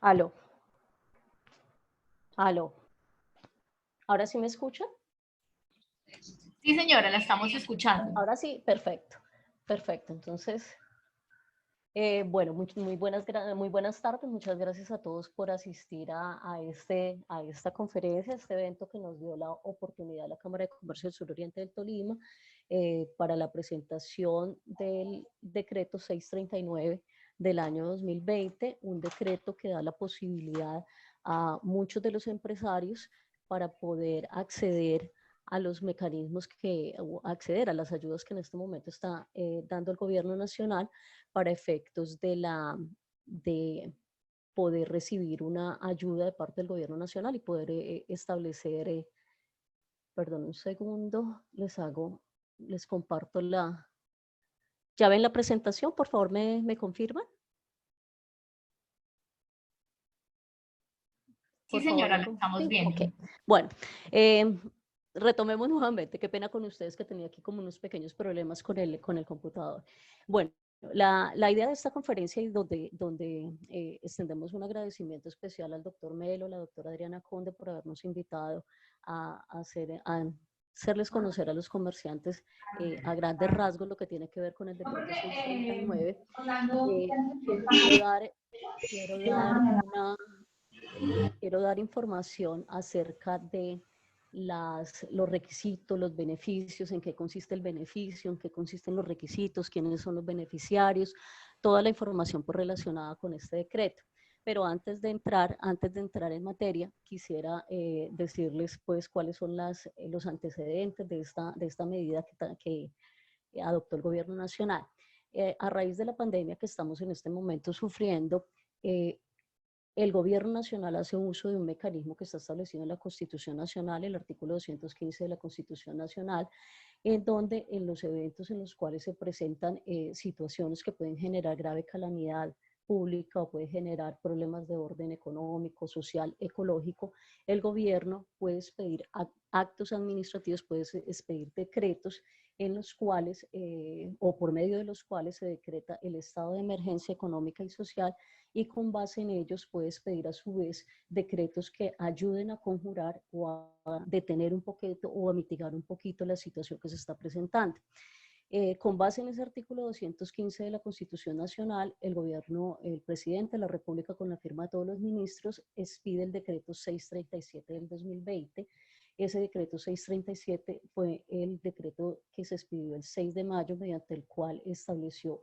Aló, aló. ¿Ahora sí me escuchan? Sí, señora, la estamos escuchando. Ahora sí, perfecto. Perfecto. Entonces, bueno, muy buenas tardes. Muchas gracias a todos por asistir a esta conferencia, a este evento que nos dio la oportunidad la Cámara de Comercio del Suroriente del Tolima para la presentación del decreto 639 del año 2020, un decreto que da la posibilidad a muchos de los empresarios para poder acceder a los mecanismos acceder a las ayudas que en este momento está dando el gobierno nacional para efectos de poder recibir una ayuda de parte del gobierno nacional y poder establecer, perdón un segundo, les comparto ¿ya ven la presentación? Por favor, ¿me confirman? Sí, Por favor, señora, la estamos sí, viendo. ok. Bueno, eh, retomemos nuevamente. Qué pena con ustedes que tenía aquí como unos pequeños problemas con el computador. Bueno, la idea de esta conferencia y donde extendemos un agradecimiento especial al doctor Melo, la doctora Adriana Conde por habernos invitado a hacerles conocer a los comerciantes a grandes rasgos lo que tiene que ver con el decreto 639. Eh, quiero dar, quiero dar una quiero dar información acerca de los requisitos, los beneficios, en qué consiste el beneficio, en qué consisten los requisitos, quiénes son los beneficiarios, toda la información relacionada con este decreto. Pero antes de entrar en materia, quisiera decirles pues cuáles son los antecedentes de esta medida que adoptó el gobierno nacional. A raíz de la pandemia que estamos en este momento sufriendo, el gobierno nacional hace uso de un mecanismo que está establecido en la Constitución Nacional, el artículo 215 de la Constitución Nacional, en donde en los eventos en los cuales se presentan situaciones que pueden generar grave calamidad pública o puede generar problemas de orden económico, social, ecológico, el gobierno puede expedir actos administrativos, puede expedir decretos en los cuales o por medio de los cuales se decreta el estado de emergencia económica y social y con base en ellos puedes pedir a su vez decretos que ayuden a conjurar o a detener un poquito o a mitigar un poquito la situación que se está presentando. Con base en ese artículo 215 de la Constitución Nacional, el presidente de la República, con la firma de todos los ministros, expide el decreto 637 del 2020. Ese decreto 637 fue el decreto que se expidió el 6 de mayo, mediante el cual estableció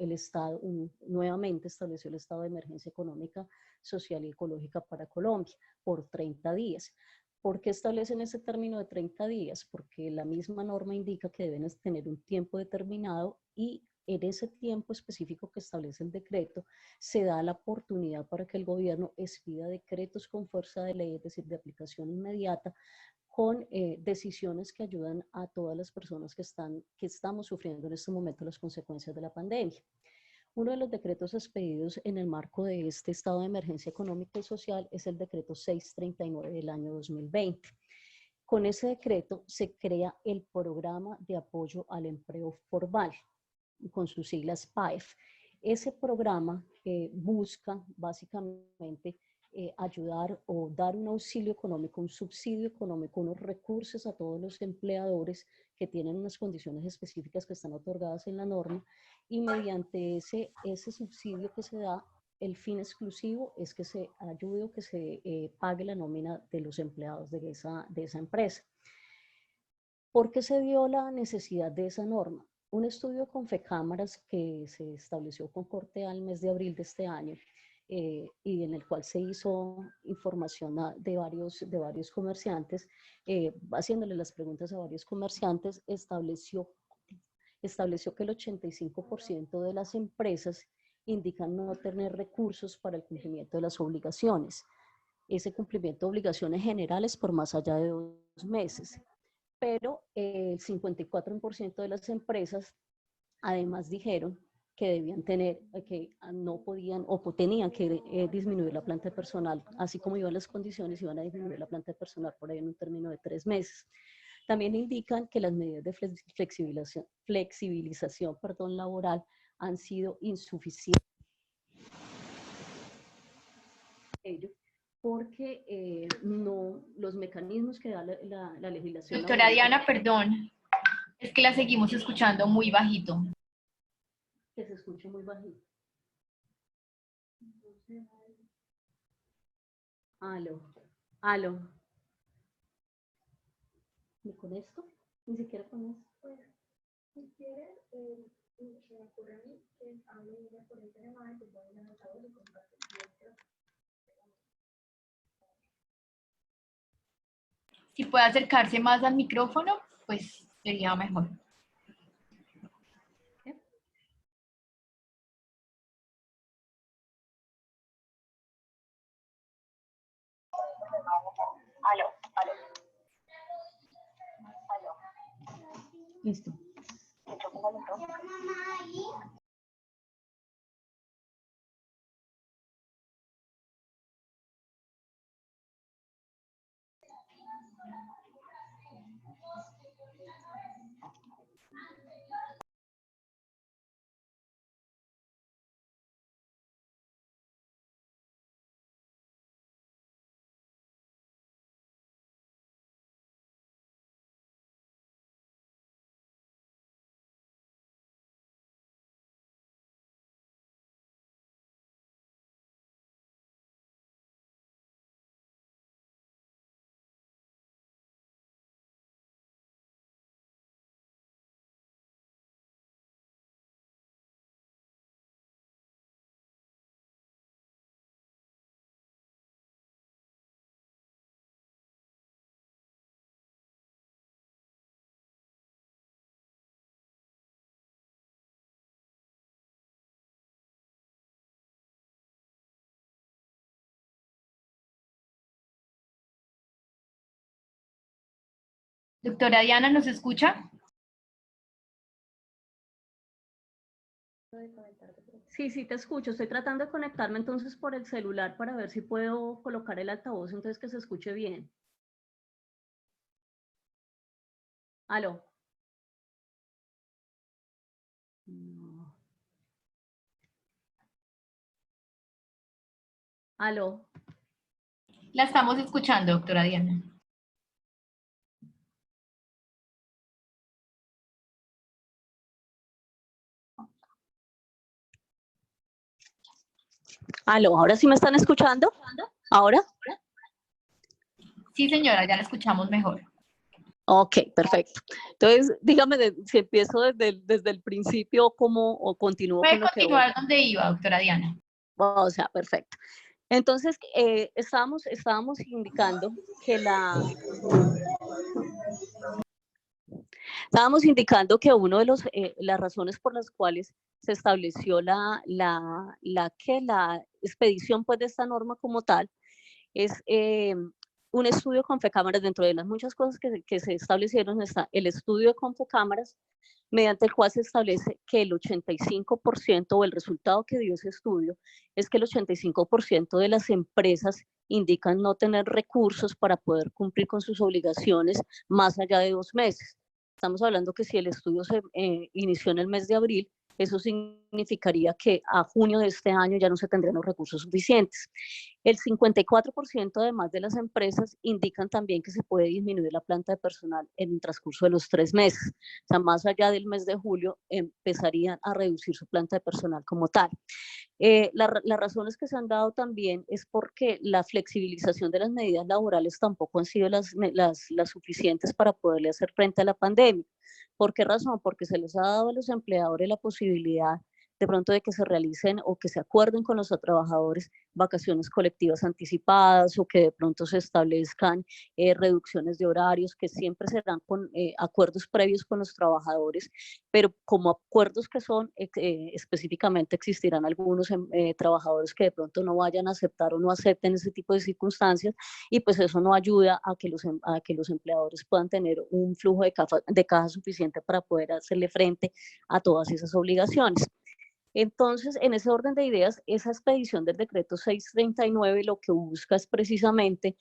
nuevamente estableció el estado de emergencia económica, social y ecológica para Colombia por 30 días. ¿Por qué establecen ese término de 30 días? Porque la misma norma indica que deben tener un tiempo determinado y en ese tiempo específico que establece el decreto se da la oportunidad para que el gobierno expida decretos con fuerza de ley, es decir, de aplicación inmediata, con decisiones que ayudan a todas las personas que estamos sufriendo en este momento las consecuencias de la pandemia. Uno de los decretos expedidos en el marco de este estado de emergencia económica y social es el decreto 639 del año 2020. Con ese decreto se crea el Programa de Apoyo al Empleo Formal, con sus siglas PAEF. Ese programa busca básicamente ayudar o dar un auxilio económico, un subsidio económico, unos recursos a todos los empleadores que tienen unas condiciones específicas que están otorgadas en la norma y mediante ese subsidio que se da, el fin exclusivo es que se ayude o que se pague la nómina de los empleados de esa empresa. ¿Por qué se dio la necesidad de esa norma? Un estudio con FECámaras que se estableció con corte al mes de abril de este año y en el cual se hizo información de varios comerciantes, haciéndole las preguntas a varios comerciantes, estableció que el 85% de las empresas indican no tener recursos para el cumplimiento de las obligaciones. Ese cumplimiento de obligaciones generales por más allá de 2 meses. Pero el 54% de las empresas además dijeron que debían tener, que no podían o tenían que disminuir la planta de personal, así como iban las condiciones, iban a disminuir la planta de personal por ahí en un término de 3 meses. También indican que las medidas de flexibilización laboral han sido insuficientes ello, porque no, los mecanismos que da la legislación Doctora laboral, Diana, perdón, es que la seguimos escuchando muy bajito. que se escucha muy bajito. Aló, aló. ¿Y con esto? Ni siquiera con esto. Pues, si quieres, se me ocurre a mí que hable ella por esta llamada y te pongo en el altavoz y compartes. Si puede acercarse más al micrófono, pues sería mejor. Aló, aló. Aló. Listo. ¿Escucho con el micrófono? Doctora Diana, ¿nos escucha? Sí, sí, te escucho. Estoy tratando de conectarme entonces por el celular para ver si puedo colocar el altavoz, entonces que se escuche bien. Aló. No. Aló. La estamos escuchando, doctora Diana. Aló, ¿ahora sí me están escuchando? ¿Ahora? Sí, señora, ya la escuchamos mejor. Ok, perfecto. Entonces, dígame si empiezo desde el principio o continúo Puede con lo que voy. continuar donde iba, doctora Diana. O sea, perfecto. Entonces, estábamos indicando que uno de las razones por las cuales se estableció la expedición pues, de esta norma como tal es un estudio con Confecámaras. Dentro de las muchas cosas que se establecieron está el estudio de Confecámaras, mediante el cual se establece que el 85% o el resultado que dio ese estudio es que el 85% de las empresas indican no tener recursos para poder cumplir con sus obligaciones más allá de 2 meses. Estamos hablando que si el estudio se inició en el mes de abril, eso significaría que a junio de este año ya no se tendrían los recursos suficientes. El 54% además de las empresas indican también que se puede disminuir la planta de personal en el transcurso de los 3 meses. O sea, más allá del mes de julio empezarían a reducir su planta de personal como tal. Las razones que se han dado también es porque la flexibilización de las medidas laborales tampoco han sido las suficientes para poderle hacer frente a la pandemia. ¿Por qué razón? Porque se les ha dado a los empleadores la posibilidad de pronto de que se realicen o que se acuerden con los trabajadores vacaciones colectivas anticipadas o que de pronto se establezcan reducciones de horarios que siempre serán con acuerdos previos con los trabajadores, pero como acuerdos que son específicamente existirán algunos trabajadores que de pronto no vayan a aceptar o no acepten ese tipo de circunstancias y pues eso no ayuda a que los empleadores puedan tener un flujo de caja suficiente para poder hacerle frente a todas esas obligaciones. Entonces, en ese orden de ideas, esa expedición del decreto 639 lo que busca es precisamente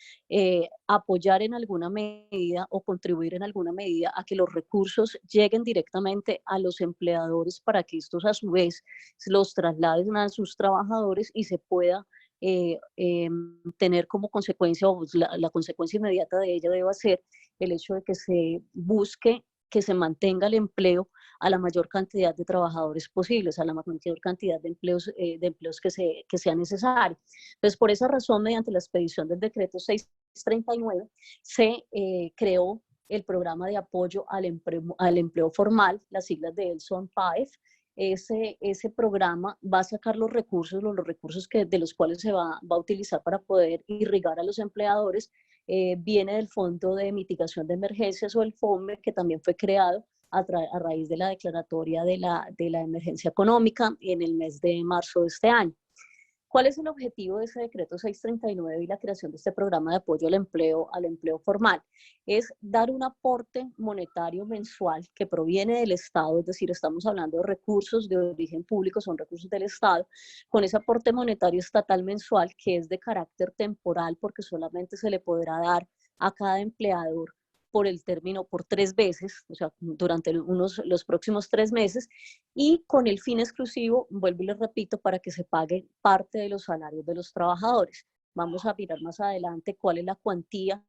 apoyar en alguna medida o contribuir en alguna medida a que los recursos lleguen directamente a los empleadores para que estos a su vez los trasladen a sus trabajadores y se pueda tener como consecuencia, o la consecuencia inmediata de ello debe ser el hecho de que se busque que se mantenga el empleo a la mayor cantidad de trabajadores posibles, a la mayor cantidad de empleos que sea necesario. Entonces, por esa razón, mediante la expedición del decreto 639, se creó el programa de apoyo al empleo formal, las siglas de él son PAEF. Ese programa va a sacar los recursos de los cuales se va a utilizar para poder irrigar a los empleadores. Viene del Fondo de Mitigación de Emergencias, o el FOME, que también fue creado a raíz de la declaratoria de la emergencia económica en el mes de marzo de este año. ¿Cuál es el objetivo de ese decreto 639 y la creación de este programa de apoyo al empleo formal? Es dar un aporte monetario mensual que proviene del Estado, es decir, estamos hablando de recursos de origen público, son recursos del Estado, con ese aporte monetario estatal mensual que es de carácter temporal, porque solamente se le podrá dar a cada empleador por 3 veces, o sea, durante los próximos 3 meses, y con el fin exclusivo, vuelvo y les repito, para que se pague parte de los salarios de los trabajadores. Vamos a mirar más adelante cuál es la cuantía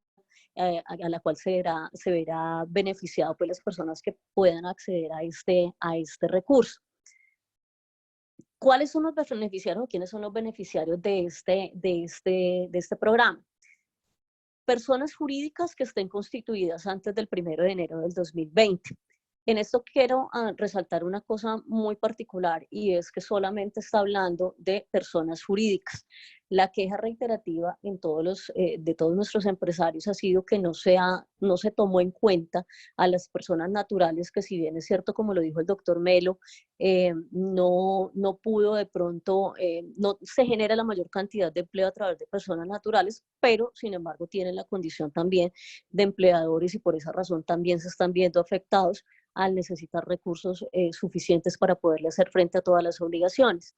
a la cual se verá beneficiado pues las personas que puedan acceder a este recurso. ¿Cuáles son los beneficiarios o quiénes son los beneficiarios de este programa? Personas jurídicas que estén constituidas antes del 1 de enero del 2020. En esto quiero resaltar una cosa muy particular, y es que solamente está hablando de personas jurídicas. La queja reiterativa de todos nuestros empresarios ha sido que no se tomó en cuenta a las personas naturales, que si bien es cierto, como lo dijo el doctor Melo, no pudo de pronto, no se genera la mayor cantidad de empleo a través de personas naturales, pero sin embargo tienen la condición también de empleadores, y por esa razón también se están viendo afectados al necesitar recursos suficientes para poderle hacer frente a todas las obligaciones.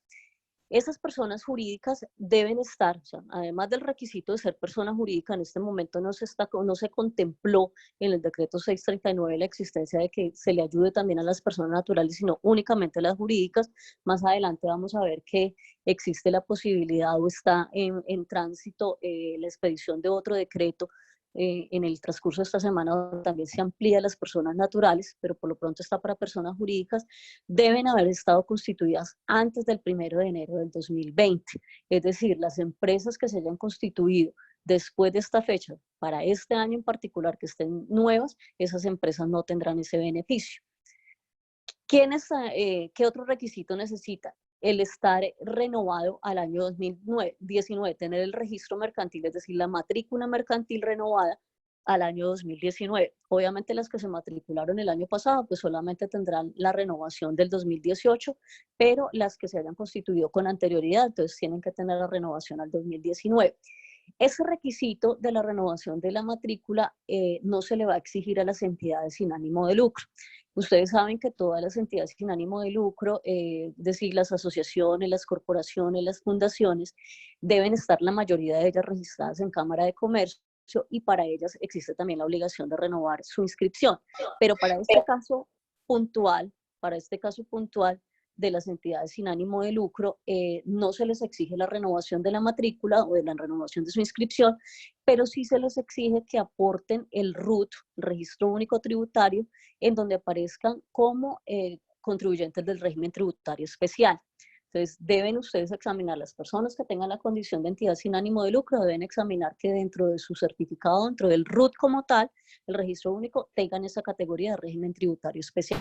Esas personas jurídicas deben estar, o sea, además del requisito de ser persona jurídica, en este momento no se contempló en el decreto 639 la existencia de que se le ayude también a las personas naturales, sino únicamente a las jurídicas. Más adelante vamos a ver que existe la posibilidad, o está en tránsito la expedición de otro decreto en el transcurso de esta semana, también se amplía las personas naturales, pero por lo pronto está para personas jurídicas. Deben haber estado constituidas antes del 1 de enero del 2020. Es decir, las empresas que se hayan constituido después de esta fecha, para este año en particular, que estén nuevas, esas empresas no tendrán ese beneficio. ¿Qué otro requisito necesita? El estar renovado al año 2019, tener el registro mercantil, es decir, la matrícula mercantil renovada al año 2019. Obviamente las que se matricularon el año pasado, pues solamente tendrán la renovación del 2018, pero las que se hayan constituido con anterioridad, entonces tienen que tener la renovación al 2019. Ese requisito de la renovación de la matrícula no se le va a exigir a las entidades sin ánimo de lucro. Ustedes saben que todas las entidades sin ánimo de lucro, es decir, las asociaciones, las corporaciones, las fundaciones, deben estar la mayoría de ellas registradas en Cámara de Comercio, y para ellas existe también la obligación de renovar su inscripción. Pero para este caso puntual, de las entidades sin ánimo de lucro, no se les exige la renovación de la matrícula o de la renovación de su inscripción, pero sí se les exige que aporten el RUT, el Registro Único Tributario, en donde aparezcan como contribuyentes del régimen tributario especial. Entonces, deben ustedes examinar, las personas que tengan la condición de entidad sin ánimo de lucro, deben examinar que dentro de su certificado, dentro del RUT como tal, el registro único, tengan esa categoría de régimen tributario especial.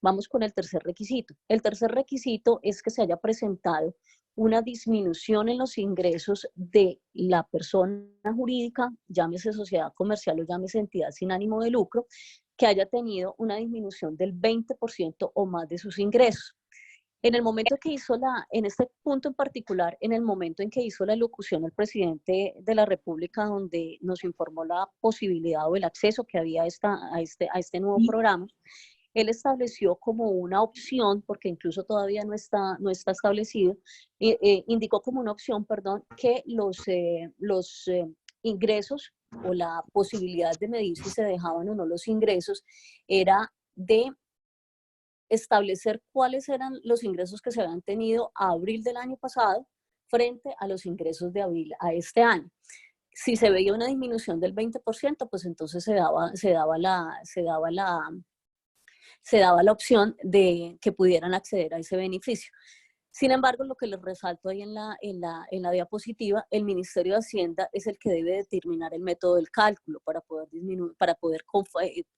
Vamos con el tercer requisito. El tercer requisito es que se haya presentado una disminución en los ingresos de la persona jurídica, llámese sociedad comercial o llámese entidad sin ánimo de lucro, que haya tenido una disminución del 20% o más de sus ingresos. En el momento que en este punto en particular, en el momento en que hizo la locución el presidente de la República, donde nos informó la posibilidad o el acceso que había a este nuevo programa, él estableció como una opción, porque incluso todavía no está establecido, indicó como una opción, perdón, que los ingresos o la posibilidad de medir si se dejaban o no los ingresos era de establecer cuáles eran los ingresos que se habían tenido a abril del año pasado, frente a los ingresos de abril a este año. Si se veía una disminución del 20%, pues entonces se daba la opción de que pudieran acceder a ese beneficio. Sin embargo, lo que les resalto ahí en la diapositiva, el Ministerio de Hacienda es el que debe determinar el método del cálculo para poder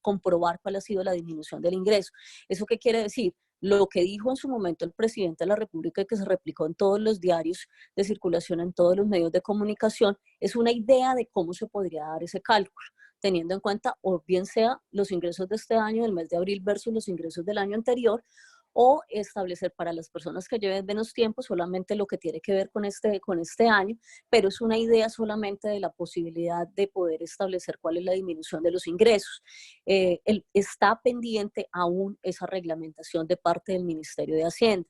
comprobar cuál ha sido la disminución del ingreso. ¿Eso qué quiere decir? Lo que dijo en su momento el presidente de la República y que se replicó en todos los diarios de circulación, en todos los medios de comunicación, es una idea de cómo se podría dar ese cálculo, teniendo en cuenta o bien sea los ingresos de este año, del mes de abril, versus los ingresos del año anterior, o establecer para las personas que lleven menos tiempo solamente lo que tiene que ver con este año, pero es una idea solamente de la posibilidad de poder establecer cuál es la disminución de los ingresos. Está pendiente aún esa reglamentación de parte del Ministerio de Hacienda.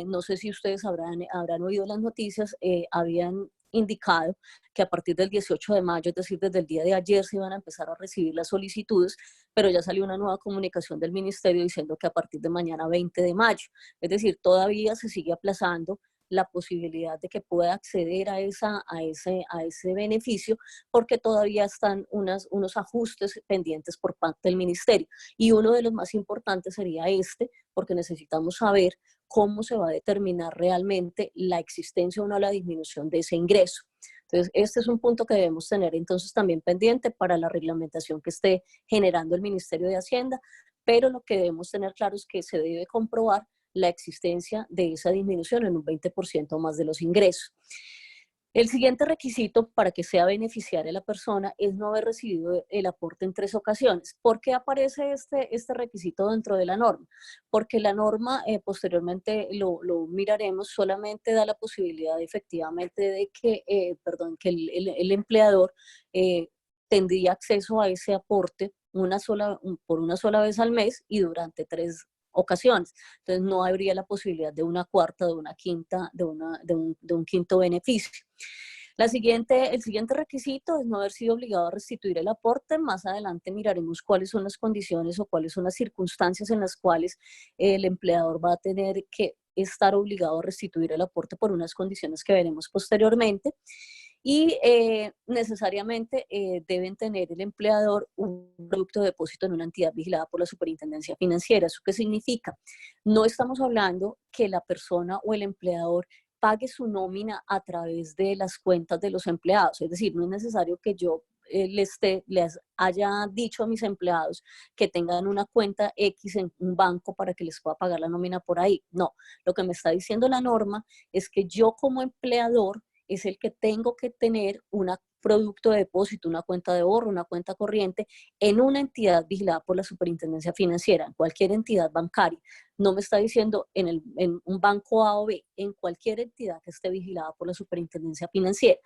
No sé si ustedes habrán oído las noticias, habían indicado que a partir del 18 de mayo, es decir, desde el día de ayer, se iban a empezar a recibir las solicitudes, pero ya salió una nueva comunicación del ministerio diciendo que a partir de mañana 20 de mayo, es decir, todavía se sigue aplazando la posibilidad de que pueda acceder a ese beneficio, porque todavía están unos ajustes pendientes por parte del ministerio. Y uno de los más importantes sería porque necesitamos saber cómo se va a determinar realmente la existencia o no la disminución de ese ingreso. Entonces, este es un punto que debemos tener entonces también pendiente para la reglamentación que esté generando el Ministerio de Hacienda, pero lo que debemos tener claro es que se debe comprobar la existencia de esa disminución en un 20% más de los ingresos. El siguiente requisito para que sea beneficiaria la persona es no haber recibido el aporte en 3 ocasiones. ¿Por qué aparece este requisito dentro de la norma? Porque la norma, posteriormente lo miraremos, solamente da la posibilidad efectivamente de que, que el empleador tendría acceso a ese aporte por una sola vez al mes y durante 3 ocasiones. Entonces no habría la posibilidad de una cuarta, de una quinta, de un quinto beneficio. El siguiente requisito es no haber sido obligado a restituir el aporte. Más adelante miraremos cuáles son las condiciones o cuáles son las circunstancias en las cuales el empleador va a tener que estar obligado a restituir el aporte por unas condiciones que veremos posteriormente. Y necesariamente deben tener el empleador un producto de depósito en una entidad vigilada por la Superintendencia Financiera. ¿Eso qué significa? No estamos hablando que la persona o el empleador pague su nómina a través de las cuentas de los empleados. Es decir, no es necesario que yo les haya dicho a mis empleados que tengan una cuenta X en un banco para que les pueda pagar la nómina por ahí. No, lo que me está diciendo la norma es que yo como empleador es el que tengo que tener un producto de depósito, una cuenta de ahorro, una cuenta corriente en una entidad vigilada por la Superintendencia Financiera, en cualquier entidad bancaria. No me está diciendo en un banco A o B, en cualquier entidad que esté vigilada por la Superintendencia Financiera.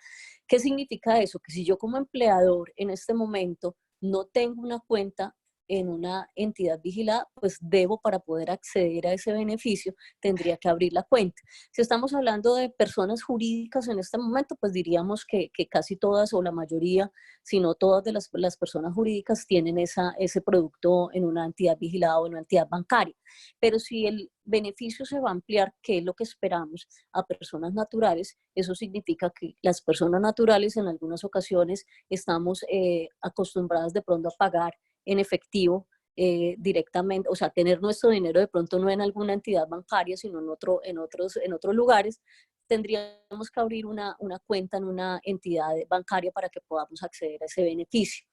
¿Qué significa eso? Que si yo como empleador en este momento no tengo una cuenta en una entidad vigilada, pues debo, para poder acceder a ese beneficio, tendría que abrir la cuenta. Si estamos hablando de personas jurídicas en este momento, pues diríamos que casi todas o la mayoría, si no todas de las personas jurídicas tienen ese producto en una entidad vigilada o en una entidad bancaria. Pero si el beneficio se va a ampliar, que es lo que esperamos, a personas naturales, eso significa que las personas naturales en algunas ocasiones estamos acostumbradas de pronto a pagar en efectivo directamente, o sea, tener nuestro dinero de pronto no en alguna entidad bancaria, sino en otros lugares, tendríamos que abrir una cuenta en una entidad bancaria para que podamos acceder a ese beneficio.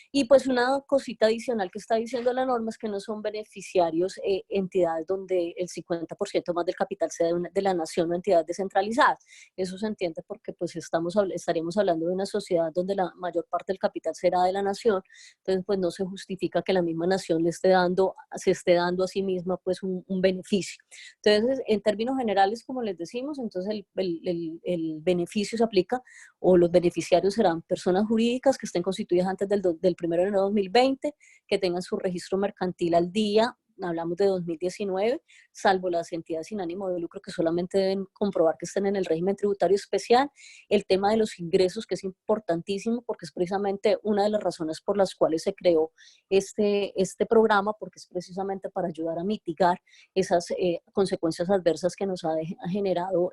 Y pues una cosita adicional que está diciendo la norma es que no son beneficiarios entidades donde el 50% más del capital sea de la nación o entidades descentralizadas. Eso se entiende porque pues estaríamos hablando de una sociedad donde la mayor parte del capital será de la nación, entonces pues no se justifica que la misma nación se esté dando a sí misma pues un beneficio. Entonces, en términos generales, como les decimos, entonces el beneficio se aplica o los beneficiarios serán personas jurídicas que estén constituidas antes del 1 de enero de 2020, que tengan su registro mercantil al día hablamos de 2019, salvo las entidades sin ánimo de lucro que solamente deben comprobar que estén en el régimen tributario especial. El tema de los ingresos, que es importantísimo porque es precisamente una de las razones por las cuales se creó este programa, porque es precisamente para ayudar a mitigar esas consecuencias adversas que nos ha generado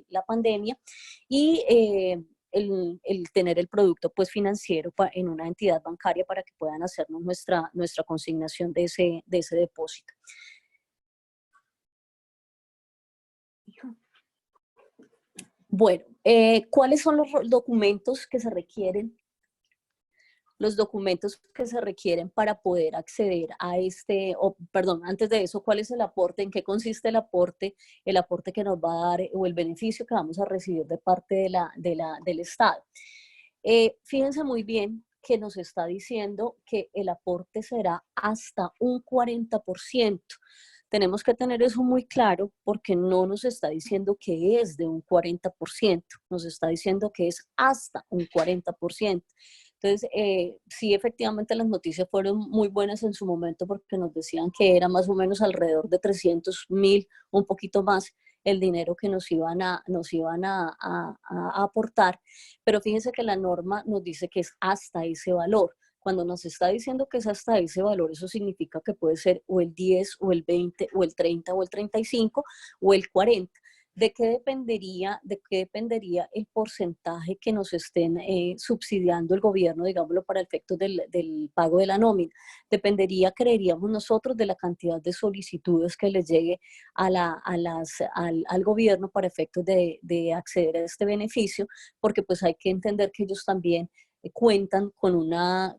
la pandemia. Y el tener el producto pues financiero en una entidad bancaria para que puedan hacernos nuestra consignación de ese depósito. Bueno, ¿cuáles son los documentos que se requieren? Los documentos que se requieren para poder acceder a perdón, antes de eso, ¿cuál es el aporte? ¿En qué consiste el aporte que nos va a dar o el beneficio que vamos a recibir de parte del Estado? Fíjense muy bien que nos está diciendo que el aporte será hasta un 40%. Tenemos que tener eso muy claro porque no nos está diciendo que es de un 40%, nos está diciendo que es hasta un 40%. Entonces, sí, efectivamente las noticias fueron muy buenas en su momento porque nos decían que era más o menos alrededor de 300.000, un poquito más, el dinero que nos iban a aportar. Pero fíjense que la norma nos dice que es hasta ese valor. Cuando nos está diciendo que es hasta ese valor, eso significa que puede ser o el 10, o el 20, o el 30, o el 35, o el 40. ¿De qué dependería el porcentaje que nos estén subsidiando el gobierno, digámoslo, para efectos del pago de la nómina? Dependería, creeríamos nosotros, de la cantidad de solicitudes que les llegue al gobierno para efectos de acceder a este beneficio, porque pues hay que entender que ellos también cuentan con una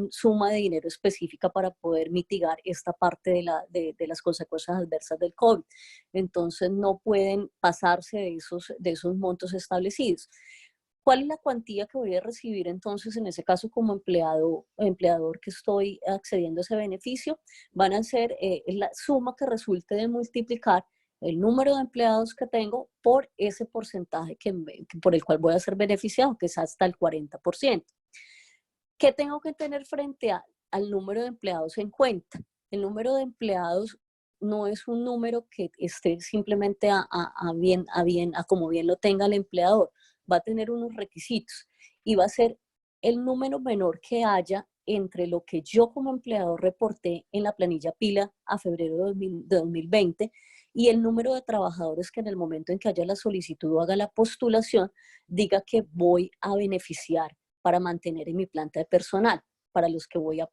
suma de dinero específica para poder mitigar esta parte de las consecuencias adversas del COVID. Entonces no pueden pasarse de esos montos establecidos. ¿Cuál es la cuantía que voy a recibir entonces en ese caso como empleador que estoy accediendo a ese beneficio? Van a ser la suma que resulte de multiplicar el número de empleados que tengo por ese porcentaje por el cual voy a ser beneficiado, que es hasta el 40%. ¿Qué tengo que tener frente al número de empleados en cuenta? El número de empleados no es un número que esté simplemente a como bien lo tenga el empleador. Va a tener unos requisitos y va a ser el número menor que haya entre lo que yo como empleador reporté en la planilla PILA a febrero de 2020 y el número de trabajadores que en el momento en que haya la solicitud o haga la postulación diga que voy a beneficiar para mantener en mi planta de personal, para los que voy a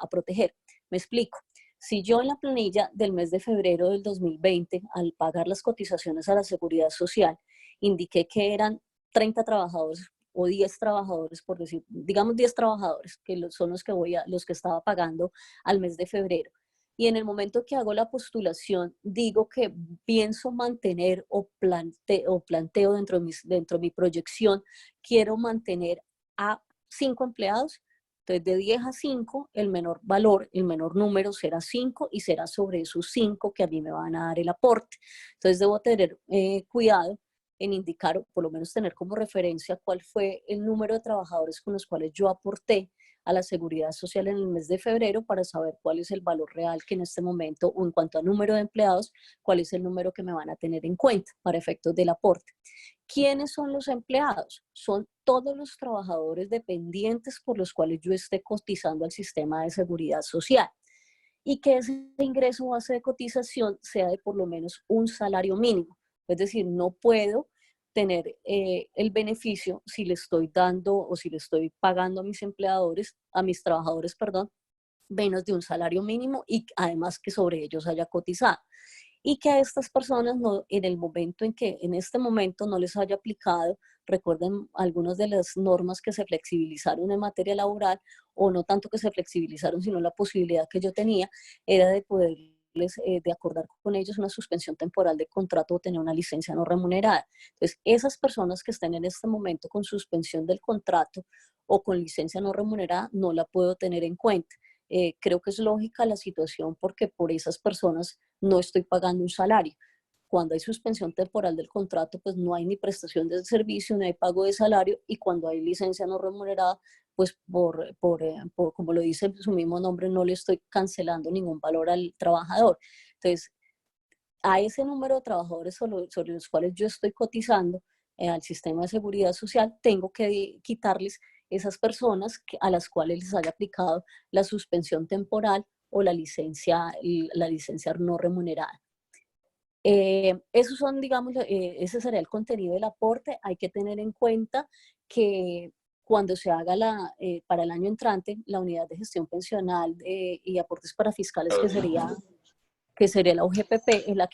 proteger. Me explico. Si yo en la planilla del mes de febrero del 2020, al pagar las cotizaciones a la Seguridad Social, indiqué que eran 30 trabajadores o 10 trabajadores, por decir, digamos 10 trabajadores, que son los que estaba pagando al mes de febrero. Y en el momento que hago la postulación, digo que pienso mantener o planteo dentro de mi proyección, quiero mantener a 5 empleados. Entonces, de 10 a 5, el menor valor, el menor número será 5 y será sobre esos 5 que a mí me van a dar el aporte. Entonces, debo tener cuidado en indicar, o por lo menos tener como referencia cuál fue el número de trabajadores con los cuales yo aporté a la Seguridad Social en el mes de febrero para saber cuál es el valor real que en este momento, o en cuanto a número de empleados, cuál es el número que me van a tener en cuenta para efectos del aporte. ¿Quiénes son los empleados? Son todos los trabajadores dependientes por los cuales yo esté cotizando al sistema de seguridad social y que ese ingreso base de cotización sea de por lo menos un salario mínimo. Es decir, no puedo tener el beneficio si le estoy dando o si le estoy pagando a mis trabajadores, perdón, menos de un salario mínimo y además que sobre ellos haya cotizado. Y que a estas personas en este momento no les haya aplicado, recuerden algunas de las normas que se flexibilizaron en materia laboral, o no tanto que se flexibilizaron, sino la posibilidad que yo tenía era de poderles, de acordar con ellos una suspensión temporal de contrato o tener una licencia no remunerada. Entonces, esas personas que estén en este momento con suspensión del contrato o con licencia no remunerada, no la puedo tener en cuenta. Creo que es lógica la situación porque por esas personas no estoy pagando un salario. Cuando hay suspensión temporal del contrato, pues no hay ni prestación de servicio, ni hay pago de salario, y cuando hay licencia no remunerada, pues como lo dice su mismo nombre, no le estoy cancelando ningún valor al trabajador. Entonces, a ese número de trabajadores sobre los cuales yo estoy cotizando al sistema de seguridad social, tengo que quitarles esas personas a las cuales les haya aplicado la suspensión temporal o la licencia no remunerada. Esos son, digamos, ese sería el contenido del aporte. Hay que tener en cuenta que cuando se haga para el año entrante, la unidad de gestión pensional y aportes para fiscales, que sería la UGPP, es la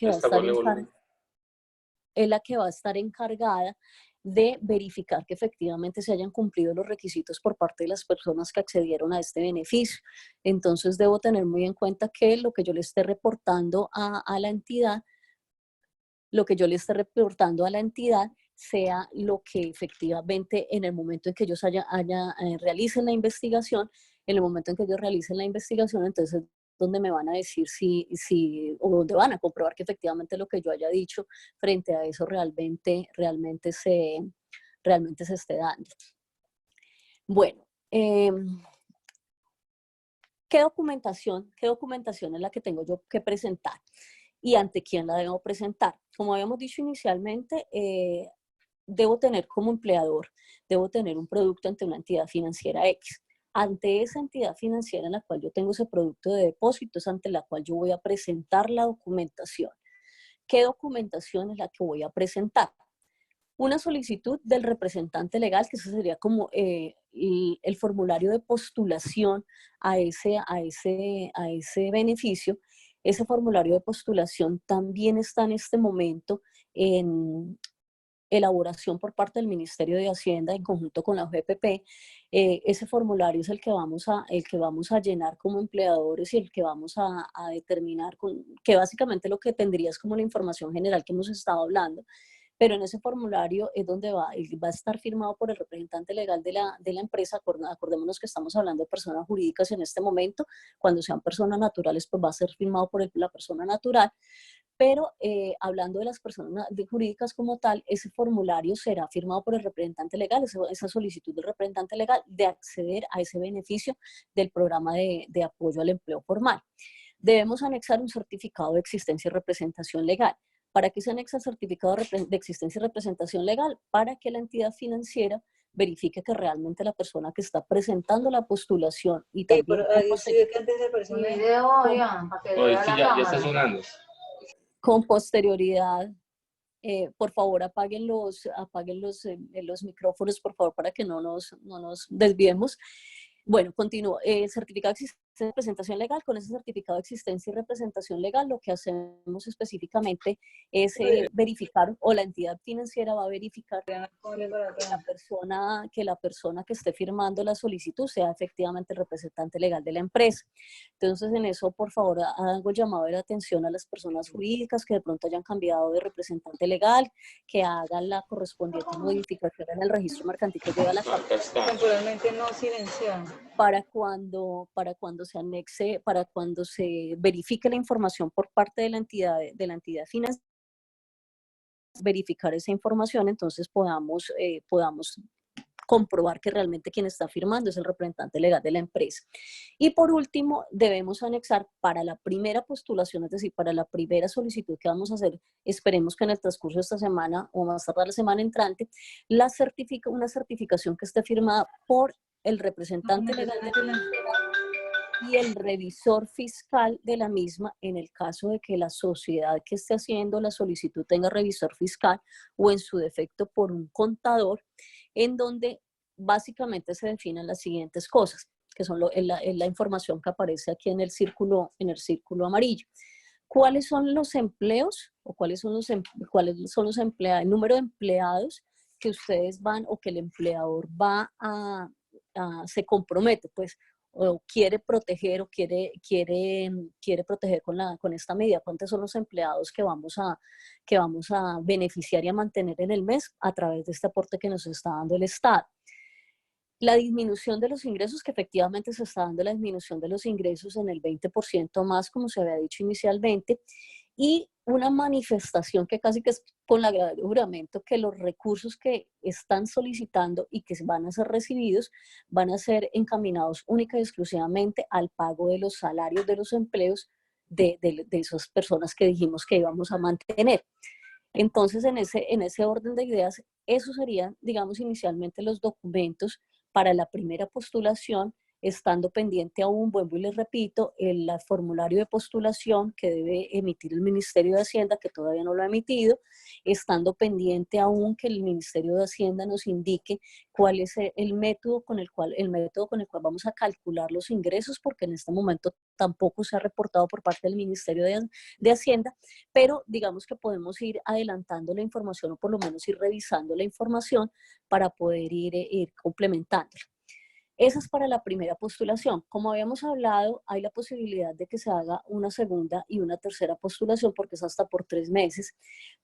que va a estar encargada de verificar que efectivamente se hayan cumplido los requisitos por parte de las personas que accedieron a este beneficio. Entonces debo tener muy en cuenta que lo que yo le esté reportando a la entidad, sea lo que efectivamente en el momento en que ellos realicen la investigación, entonces donde me van a decir o donde van a comprobar que efectivamente lo que yo haya dicho frente a eso realmente se esté dando. Bueno, ¿qué documentación es la que tengo yo que presentar? ¿Y ante quién la debo presentar? Como habíamos dicho inicialmente, debo tener como empleador, debo tener un producto ante una entidad financiera X. Ante esa entidad financiera en la cual yo tengo ese producto de depósitos, ante la cual yo voy a presentar la documentación. ¿Qué documentación es la que voy a presentar? Una solicitud del representante legal, que eso sería como el formulario de postulación a ese beneficio. Ese formulario de postulación también está en este momento en elaboración por parte del Ministerio de Hacienda en conjunto con la UGPP. Ese formulario es el que vamos a llenar como empleadores y el que vamos a determinar, que básicamente lo que tendría es como la información general que hemos estado hablando, pero en ese formulario es donde va a estar firmado por el representante legal de la empresa. Acordémonos que estamos hablando de personas jurídicas en este momento. Cuando sean personas naturales, pues va a ser firmado por la persona natural. Pero hablando de las personas jurídicas como tal, ese formulario será firmado por el representante legal, esa solicitud del representante legal de acceder a ese beneficio del programa de apoyo al empleo formal. Debemos anexar un certificado de existencia y representación legal. ¿Para qué se anexa el certificado de existencia y representación legal? Para que la entidad financiera verifique que realmente la persona que está presentando la postulación y también con posterioridad, por favor apaguen los micrófonos, por favor, para que no nos desviemos. Bueno, continúo. El certificado de existencia y representación legal, con ese certificado de existencia y representación legal, lo que hacemos específicamente es verificar, o la entidad financiera va a verificar que la persona que esté firmando la solicitud sea efectivamente el representante legal de la empresa. Entonces, en eso, por favor, hago llamado de atención a las personas jurídicas que de pronto hayan cambiado de representante legal, que hagan la correspondiente modificación en el registro mercantil que lleva la carta. Temporalmente no silenciado. Para cuando se verifique la información por parte de la entidad financiera, verificar esa información, entonces podamos comprobar que realmente quien está firmando es el representante legal de la empresa. Y por último, debemos anexar para la primera postulación, es decir, para la primera solicitud que vamos a hacer, esperemos que en el transcurso de esta semana o más tardar la semana entrante, una certificación que esté firmada por el representante legal de la empresa y el revisor fiscal de la misma, en el caso de que la sociedad que esté haciendo la solicitud tenga revisor fiscal, o en su defecto por un contador, en donde básicamente se definen las siguientes cosas, que son la información que aparece aquí en el círculo amarillo. ¿Cuáles son los empleos o cuáles son los empleados, el número de empleados que ustedes van o que el empleador se compromete, pues, o quiere proteger o quiere proteger con esta medida? ¿Cuántos son los empleados que vamos a beneficiar y a mantener en el mes a través de este aporte que nos está dando el Estado? La disminución de los ingresos, que efectivamente se está dando la disminución de los ingresos en el 20% más, como se había dicho inicialmente, y una manifestación que casi que es con la grave de juramento que los recursos que están solicitando y que van a ser recibidos van a ser encaminados única y exclusivamente al pago de los salarios de los empleos de esas personas que dijimos que íbamos a mantener. Entonces, en ese orden de ideas, esos serían, digamos, inicialmente los documentos para la primera postulación, estando pendiente aún, vuelvo y les repito, el formulario de postulación que debe emitir el Ministerio de Hacienda, que todavía no lo ha emitido, estando pendiente aún que el Ministerio de Hacienda nos indique cuál es el método con el cual vamos a calcular los ingresos, porque en este momento tampoco se ha reportado por parte del Ministerio de Hacienda, pero digamos que podemos ir adelantando la información o por lo menos ir revisando la información para poder ir complementándola. Esa es para la primera postulación. Como habíamos hablado, hay la posibilidad de que se haga una segunda y una tercera postulación porque es hasta por 3 meses.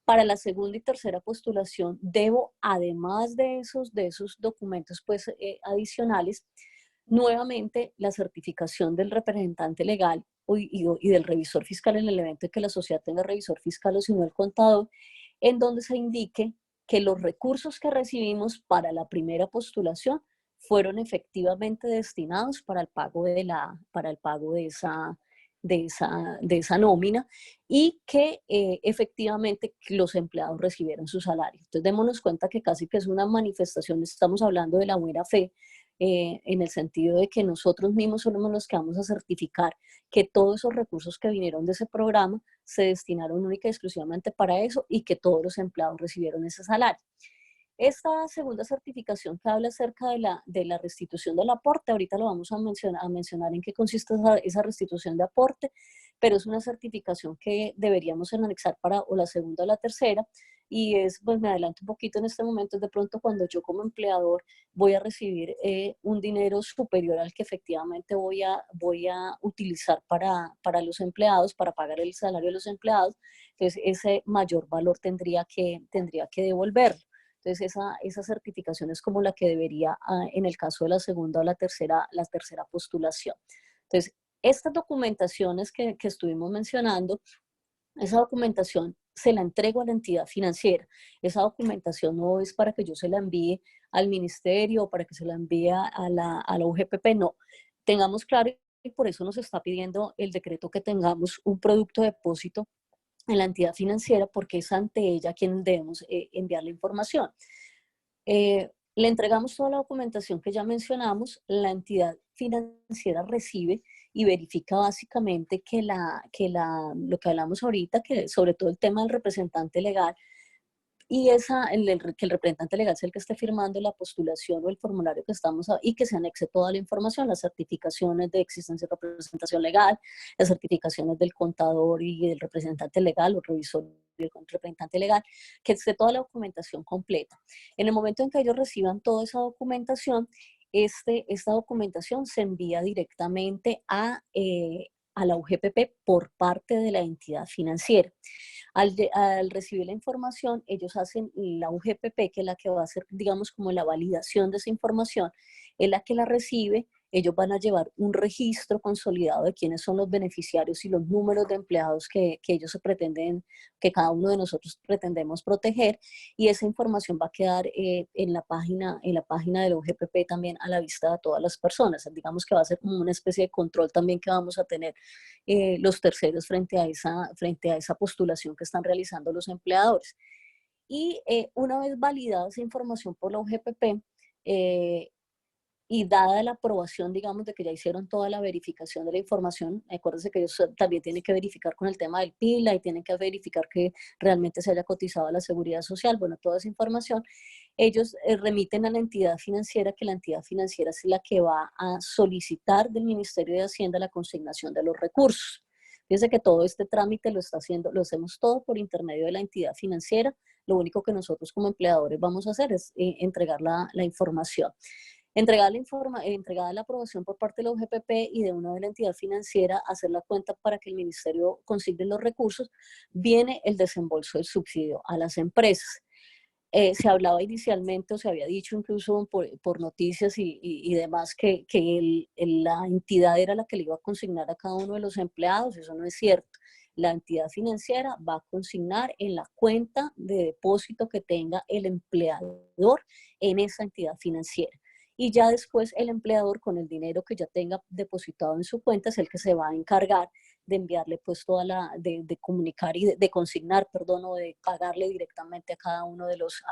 Para la segunda y tercera postulación debo, además de esos documentos pues, adicionales, nuevamente la certificación del representante legal y del revisor fiscal en el evento de que la sociedad tenga revisor fiscal o si no el contador, en donde se indique que los recursos que recibimos para la primera postulación fueron efectivamente destinados para el pago de esa nómina y que efectivamente los empleados recibieron su salario. Entonces démonos cuenta que casi que es una manifestación, estamos hablando de la buena fe, en el sentido de que nosotros mismos somos los que vamos a certificar que todos esos recursos que vinieron de ese programa se destinaron única y exclusivamente para eso y que todos los empleados recibieron ese salario. Esta segunda certificación que habla acerca de la restitución del aporte, ahorita lo vamos a mencionar en qué consiste esa restitución de aporte, pero es una certificación que deberíamos anexar para o la segunda o la tercera, y es, pues me adelanto un poquito en este momento, es de pronto cuando yo como empleador voy a recibir un dinero superior al que efectivamente voy a utilizar para los empleados, para pagar el salario de los empleados, entonces ese mayor valor tendría que devolverlo. Entonces, esa certificación es como la que debería, en el caso de la segunda o la tercera postulación. Entonces, estas documentaciones que estuvimos mencionando, esa documentación se la entrego a la entidad financiera. Esa documentación no es para que yo se la envíe al ministerio o para que se la envíe a la UGPP, no. Tengamos claro, y por eso nos está pidiendo el decreto que tengamos un producto de depósito en la entidad financiera porque es ante ella quien debemos enviar la información. Le entregamos toda la documentación que ya mencionamos, la entidad financiera recibe y verifica básicamente que lo que hablamos ahorita, que sobre todo el tema del representante legal, y que el representante legal sea el que esté firmando la postulación o el formulario que y que se anexe toda la información, las certificaciones de existencia de representación legal, las certificaciones del contador y del representante legal o revisor del representante legal, que esté toda la documentación completa. En el momento en que ellos reciban toda esa documentación, esta documentación se envía directamente a la UGPP por parte de la entidad financiera. Al recibir la información, ellos hacen la UGPP, que es la que va a hacer, digamos, como la validación de esa información, es la que la recibe. Ellos van a llevar un registro consolidado de quiénes son los beneficiarios y los números de empleados que ellos se pretenden, que cada uno de nosotros pretendemos proteger, y esa información va a quedar en la página de la UGPP también a la vista de todas las personas. Digamos que va a ser como una especie de control también que vamos a tener los terceros frente a esa postulación que están realizando los empleadores. Y una vez validada esa información por la UGPP, y dada la aprobación, digamos, de que ya hicieron toda la verificación de la información, acuérdense que ellos también tienen que verificar con el tema del PILA y tienen que verificar que realmente se haya cotizado a la seguridad social, bueno, toda esa información, ellos remiten a la entidad financiera, que la entidad financiera es la que va a solicitar del Ministerio de Hacienda la consignación de los recursos. Fíjense que todo este trámite lo hacemos todo por intermedio de la entidad financiera, lo único que nosotros como empleadores vamos a hacer es entregar la información. Entregada la aprobación por parte de la UGPP y de una de la entidad financiera, hacer la cuenta para que el ministerio consigne los recursos, viene el desembolso del subsidio a las empresas. Se hablaba inicialmente, o se había dicho incluso por noticias y demás, que la entidad era la que le iba a consignar a cada uno de los empleados. Eso no es cierto. la entidad financiera va a consignar en la cuenta de depósito que tenga el empleador en esa entidad financiera. Y ya después el empleador, con el dinero que ya tenga depositado en su cuenta, es el que se va a encargar de enviarle pues toda de comunicar y de consignar, perdón, o de pagarle directamente a cada uno de los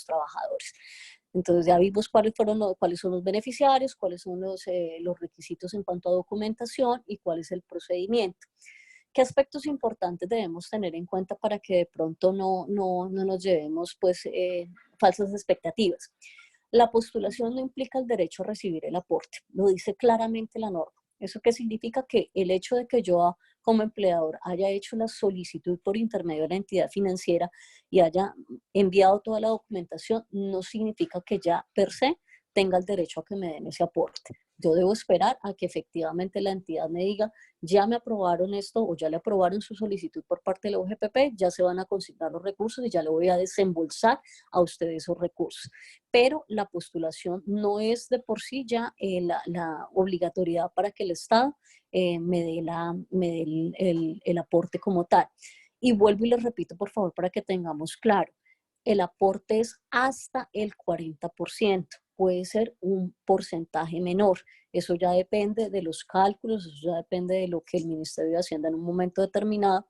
trabajadores. Entonces ya vimos cuáles son los beneficiarios, cuáles son los requisitos en cuanto a documentación y cuál es el procedimiento. ¿Qué aspectos importantes debemos tener en cuenta para que de pronto no nos llevemos pues falsas expectativas? La postulación no implica el derecho a recibir el aporte, lo dice claramente la norma. ¿Eso qué significa? Que el hecho de que yo como empleador haya hecho la solicitud por intermedio de la entidad financiera y haya enviado toda la documentación no significa que ya per se tenga el derecho a que me den ese aporte. Yo debo esperar a que efectivamente la entidad me diga, ya me aprobaron esto o ya le aprobaron su solicitud por parte de la OGPP, ya se van a consignar los recursos y ya le voy a desembolsar a usted esos recursos. Pero la postulación no es de por sí ya la obligatoriedad para que el Estado me dé el aporte como tal. Y vuelvo y les repito, por favor, para que tengamos claro, el aporte es hasta el 40%, puede ser un porcentaje menor. Eso ya depende de los cálculos, eso ya depende de lo que el Ministerio de Hacienda en un momento determinado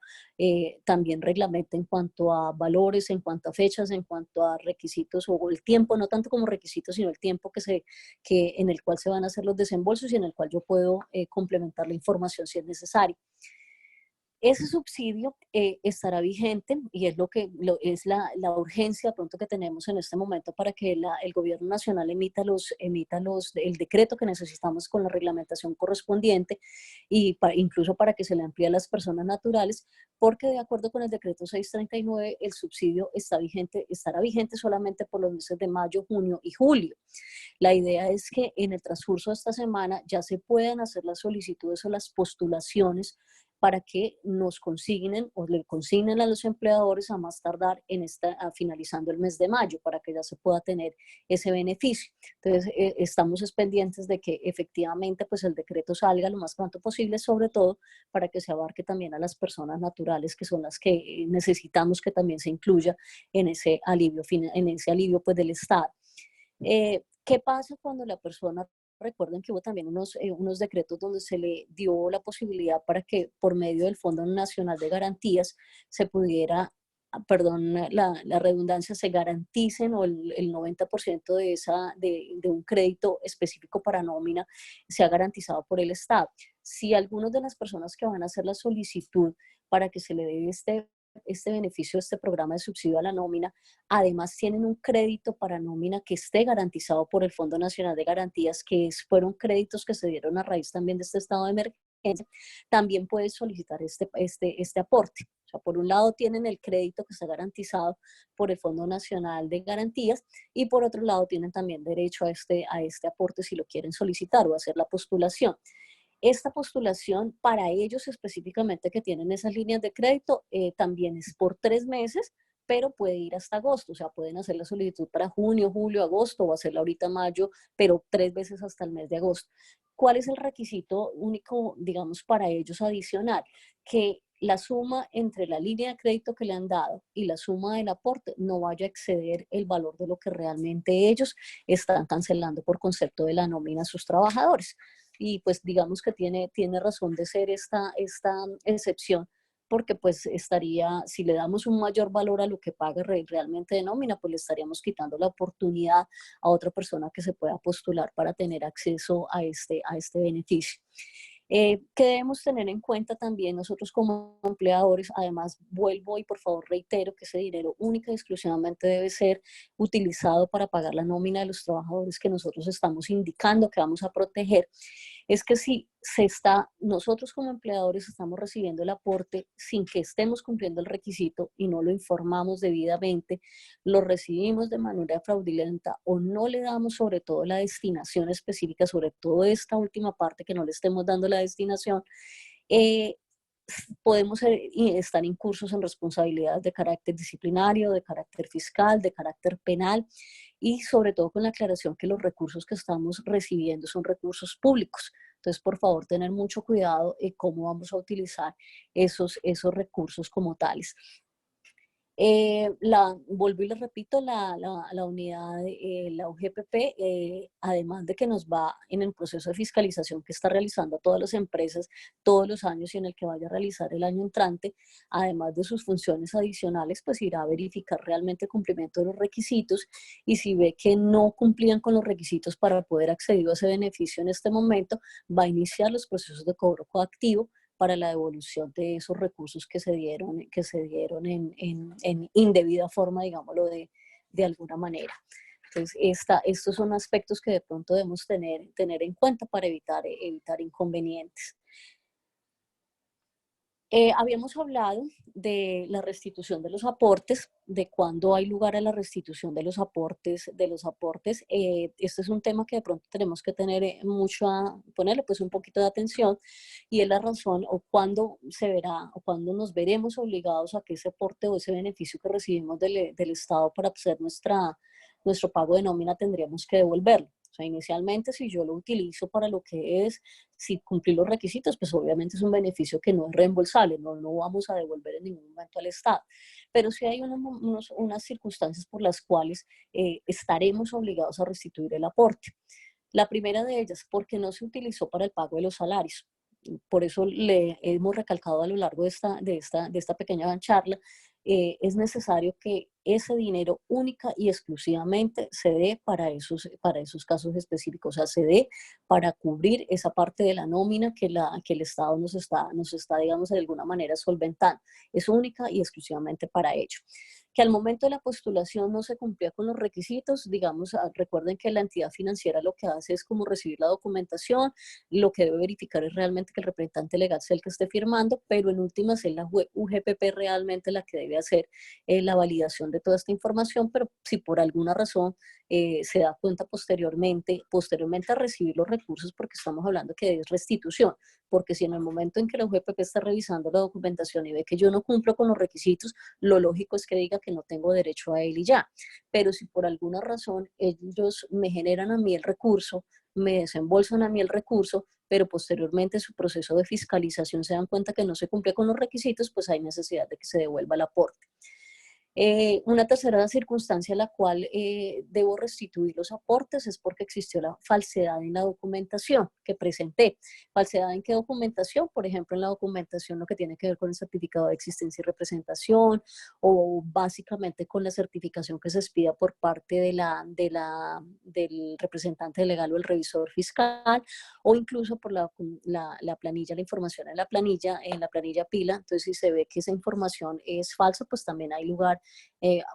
también reglamenta en cuanto a valores, en cuanto a fechas, en cuanto a requisitos o el tiempo, no tanto como requisitos, sino el tiempo en el cual se van a hacer los desembolsos y en el cual yo puedo complementar la información si es necesario. Ese subsidio estará vigente y es es la urgencia pronto que tenemos en este momento para que el gobierno nacional emita el decreto que necesitamos con la reglamentación correspondiente y incluso para que se le amplíe a las personas naturales, porque de acuerdo con el decreto 639 el subsidio estará vigente solamente por los meses de mayo, junio y julio. La idea es que en el transcurso de esta semana ya se puedan hacer las solicitudes o las postulaciones para que nos consignen o le consignen a los empleadores a más tardar finalizando el mes de mayo, para que ya se pueda tener ese beneficio. Entonces, estamos pendientes de que efectivamente pues el decreto salga lo más pronto posible, sobre todo para que se abarque también a las personas naturales, que son las que necesitamos que también se incluya en ese alivio pues del Estado. ¿Qué pasa cuando la persona, recuerden que hubo también unos decretos donde se le dio la posibilidad para que por medio del Fondo Nacional de Garantías se pudiera, perdón la redundancia, se garanticen o el 90% de un crédito específico para nómina sea garantizado por el Estado? Si algunas de las personas que van a hacer la solicitud para que se le dé este beneficio, este programa de subsidio a la nómina, además tienen un crédito para nómina que esté garantizado por el Fondo Nacional de Garantías, fueron créditos que se dieron a raíz también de este estado de emergencia, también puede solicitar este aporte. O sea, por un lado tienen el crédito que está garantizado por el Fondo Nacional de Garantías y por otro lado tienen también derecho a este aporte si lo quieren solicitar o hacer la postulación. Esta postulación para ellos específicamente que tienen esas líneas de crédito también es por 3 meses, pero puede ir hasta agosto, o sea, pueden hacer la solicitud para junio, julio, agosto o hacerla ahorita mayo, pero 3 veces hasta el mes de agosto. ¿Cuál es el requisito único, digamos, para ellos adicional? Que la suma entre la línea de crédito que le han dado y la suma del aporte no vaya a exceder el valor de lo que realmente ellos están cancelando por concepto de la nómina a sus trabajadores. Y pues digamos que tiene razón de ser esta excepción, porque pues si le damos un mayor valor a lo que paga realmente de nómina, pues le estaríamos quitando la oportunidad a otra persona que se pueda postular para tener acceso a este beneficio. ¿Qué debemos tener en cuenta también nosotros como empleadores? Además, vuelvo y por favor reitero que ese dinero única y exclusivamente debe ser utilizado para pagar la nómina de los trabajadores que nosotros estamos indicando que vamos a proteger. Es que si nosotros como empleadores estamos recibiendo el aporte sin que estemos cumpliendo el requisito y no lo informamos debidamente, lo recibimos de manera fraudulenta o no le damos sobre todo la destinación específica, sobre todo esta última parte que no le estemos dando la destinación, podemos estar incursos en responsabilidades de carácter disciplinario, de carácter fiscal, de carácter penal y sobre todo con la aclaración que los recursos que estamos recibiendo son recursos públicos. Entonces, por favor, tener mucho cuidado en cómo vamos a utilizar esos recursos como tales. Vuelvo y les repito, la unidad, la UGPP, además de que nos va en el proceso de fiscalización que está realizando a todas las empresas todos los años y en el que vaya a realizar el año entrante, además de sus funciones adicionales, pues irá a verificar realmente el cumplimiento de los requisitos, y si ve que no cumplían con los requisitos para poder acceder a ese beneficio en este momento, va a iniciar los procesos de cobro coactivo para la devolución de esos recursos que se dieron en indebida forma, digámoslo de alguna manera. Entonces, estos son aspectos que de pronto debemos tener en cuenta para evitar inconvenientes. Habíamos hablado de la restitución de los aportes, de cuándo hay lugar a la restitución de los aportes. Este es un tema que de pronto tenemos que tener ponerle pues un poquito de atención, y es la razón o cuándo se verá o cuándo nos veremos obligados a que ese aporte o ese beneficio que recibimos del Estado para hacer nuestro pago de nómina tendríamos que devolverlo. O sea, inicialmente, si yo lo utilizo para lo que es, si cumplir los requisitos, pues obviamente es un beneficio que no es reembolsable, no vamos a devolver en ningún momento al Estado. Pero sí hay unas circunstancias por las cuales estaremos obligados a restituir el aporte. La primera de ellas, porque no se utilizó para el pago de los salarios. Por eso le hemos recalcado a lo largo de esta pequeña charla, es necesario que ese dinero única y exclusivamente se dé para esos casos específicos, o sea, se dé para cubrir esa parte de la nómina que el Estado nos está, digamos, de alguna manera solventando. Es única y exclusivamente para ello. Que al momento de la postulación no se cumplía con los requisitos, digamos, recuerden que la entidad financiera lo que hace es como recibir la documentación, lo que debe verificar es realmente que el representante legal sea el que esté firmando, pero en últimas es la UGPP realmente la que debe hacer la validación de toda esta información, pero si por alguna razón se da cuenta posteriormente a recibir los recursos, porque estamos hablando que es restitución, porque si en el momento en que la UGPP está revisando la documentación y ve que yo no cumplo con los requisitos, lo lógico es que diga que no tengo derecho a él y ya. Pero si por alguna razón ellos me generan a mí el recurso, me desembolsan a mí el recurso, pero posteriormente en su proceso de fiscalización se dan cuenta que no se cumple con los requisitos, pues hay necesidad de que se devuelva el aporte. Una tercera circunstancia en la cual debo restituir los aportes es porque existió la falsedad en la documentación que presenté. ¿Falsedad en qué documentación? Por ejemplo, en la documentación lo que tiene que ver con el certificado de existencia y representación, o básicamente con la certificación que se expida por parte del representante legal o el revisor fiscal, o incluso por la planilla, la información en la planilla pila. Entonces, si se ve que esa información es falsa, pues también hay lugar,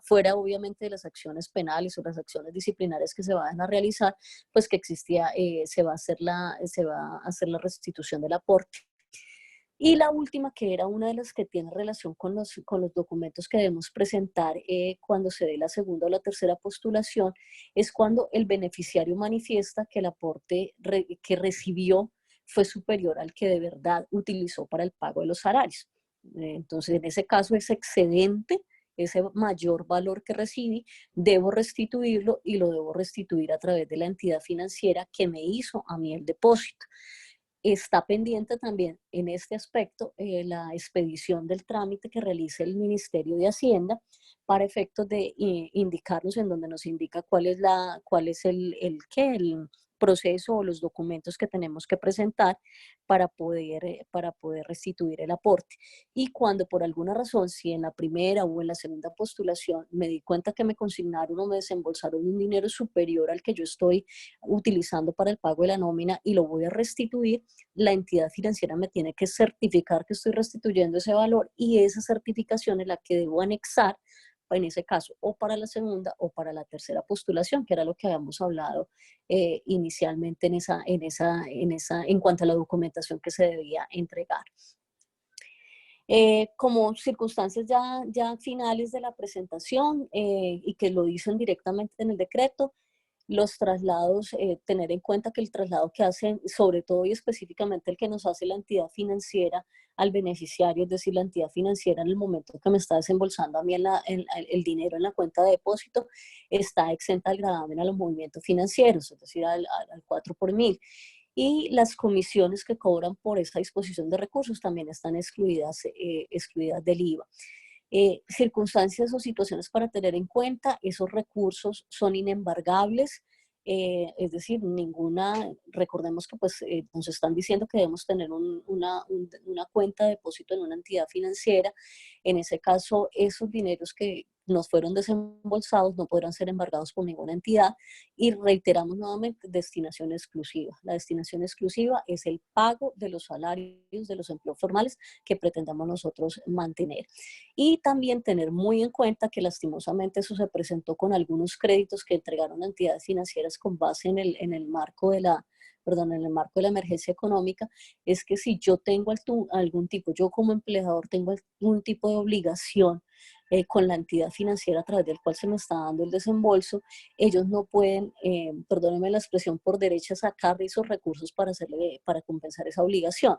fuera obviamente de las acciones penales o las acciones disciplinarias que se van a realizar, pues que se va a hacer la restitución del aporte. Y la última, que era una de las que tiene relación con los documentos que debemos presentar cuando se dé la segunda o la tercera postulación, es cuando el beneficiario manifiesta que el aporte que recibió fue superior al que de verdad utilizó para el pago de los salarios. Entonces, en ese caso, ese excedente, ese mayor valor que recibí, debo restituirlo, y lo debo restituir a través de la entidad financiera que me hizo a mí el depósito. Está pendiente también en este aspecto la expedición del trámite que realice el Ministerio de Hacienda para efectos de indicarnos, en donde nos indica cuál es el proceso o los documentos que tenemos que presentar para poder restituir el aporte. Y cuando por alguna razón, si en la primera o en la segunda postulación me di cuenta que me consignaron o me desembolsaron un dinero superior al que yo estoy utilizando para el pago de la nómina y lo voy a restituir, la entidad financiera me tiene que certificar que estoy restituyendo ese valor, y esa certificación es la que debo anexar en ese caso, o para la segunda o para la tercera postulación, que era lo que habíamos hablado inicialmente en cuanto a la documentación que se debía entregar. Como circunstancias ya finales de la presentación, y que lo dicen directamente en el decreto, los traslados, tener en cuenta que el traslado que hacen, sobre todo y específicamente el que nos hace la entidad financiera al beneficiario, es decir, la entidad financiera en el momento que me está desembolsando a mí el dinero en la cuenta de depósito, está exenta al gravamen a los movimientos financieros, es decir, al 4 por 1000. y las comisiones que cobran por esa disposición de recursos también están excluidas del IVA. Circunstancias o situaciones para tener en cuenta: esos recursos son inembargables, es decir, recordemos que pues, nos están diciendo que debemos tener una cuenta de depósito en una entidad financiera. En ese caso, esos dineros que nos fueron desembolsados no podrán ser embargados por ninguna entidad, y reiteramos nuevamente: destinación exclusiva. La destinación exclusiva es el pago de los salarios de los empleos formales que pretendamos nosotros mantener. Y también tener muy en cuenta que lastimosamente eso se presentó con algunos créditos que entregaron entidades financieras con base en el marco de la emergencia económica. Es que si yo tengo algún tipo, yo como empleador tengo algún tipo de obligación con la entidad financiera a través del cual se me está dando el desembolso, ellos no pueden, perdónenme la expresión, por derecha sacar esos recursos para compensar esa obligación,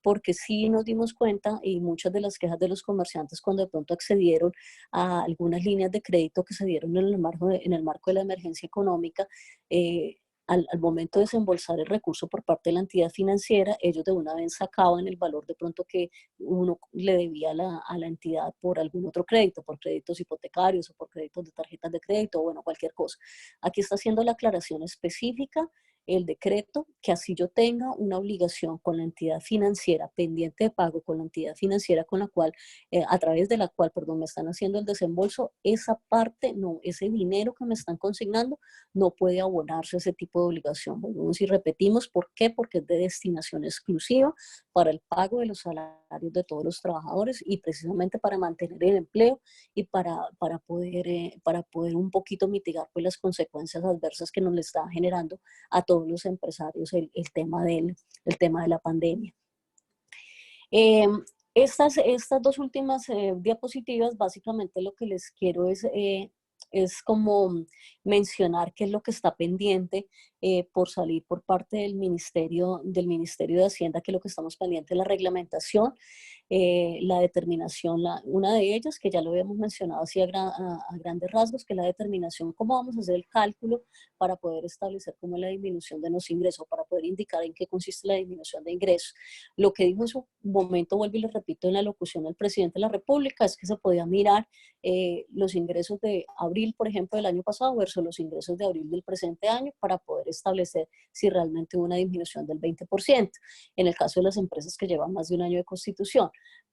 porque sí nos dimos cuenta, y muchas de las quejas de los comerciantes cuando de pronto accedieron a algunas líneas de crédito que se dieron en el marco de la emergencia económica, al momento de desembolsar el recurso por parte de la entidad financiera, ellos de una vez sacaban el valor de pronto que uno le debía a la entidad por algún otro crédito, por créditos hipotecarios o por créditos de tarjetas de crédito, o bueno, cualquier cosa. Aquí está haciendo la aclaración específica el decreto, que así yo tenga una obligación con la entidad financiera pendiente de pago, con la entidad financiera con la cual, a través de la cual, perdón, me están haciendo el desembolso, esa parte, no, ese dinero que me están consignando, no puede abonarse ese tipo de obligación. Volvemos y repetimos, ¿por qué? Porque es de destinación exclusiva para el pago de los salarios de todos los trabajadores, y precisamente para mantener el empleo y para poder un poquito mitigar pues, las consecuencias adversas que nos le está generando a todos los empresarios el tema de la pandemia. Estas dos últimas diapositivas, básicamente lo que les quiero es como mencionar qué es lo que está pendiente por salir por parte del Ministerio de Hacienda, que es lo que estamos pendiente: la reglamentación, la determinación, una de ellas, que ya lo habíamos mencionado así a grandes rasgos, que es la determinación, cómo vamos a hacer el cálculo para poder establecer cómo es la disminución de los ingresos, para poder indicar en qué consiste la disminución de ingresos. Lo que dijo en su momento, vuelvo y le repito, en la locución del presidente de la República, es que se podía mirar los ingresos de abril, por ejemplo, del año pasado versus los ingresos de abril del presente año, para poder establecer si realmente hubo una disminución del 20%, en el caso de las empresas que llevan más de un año de constitución.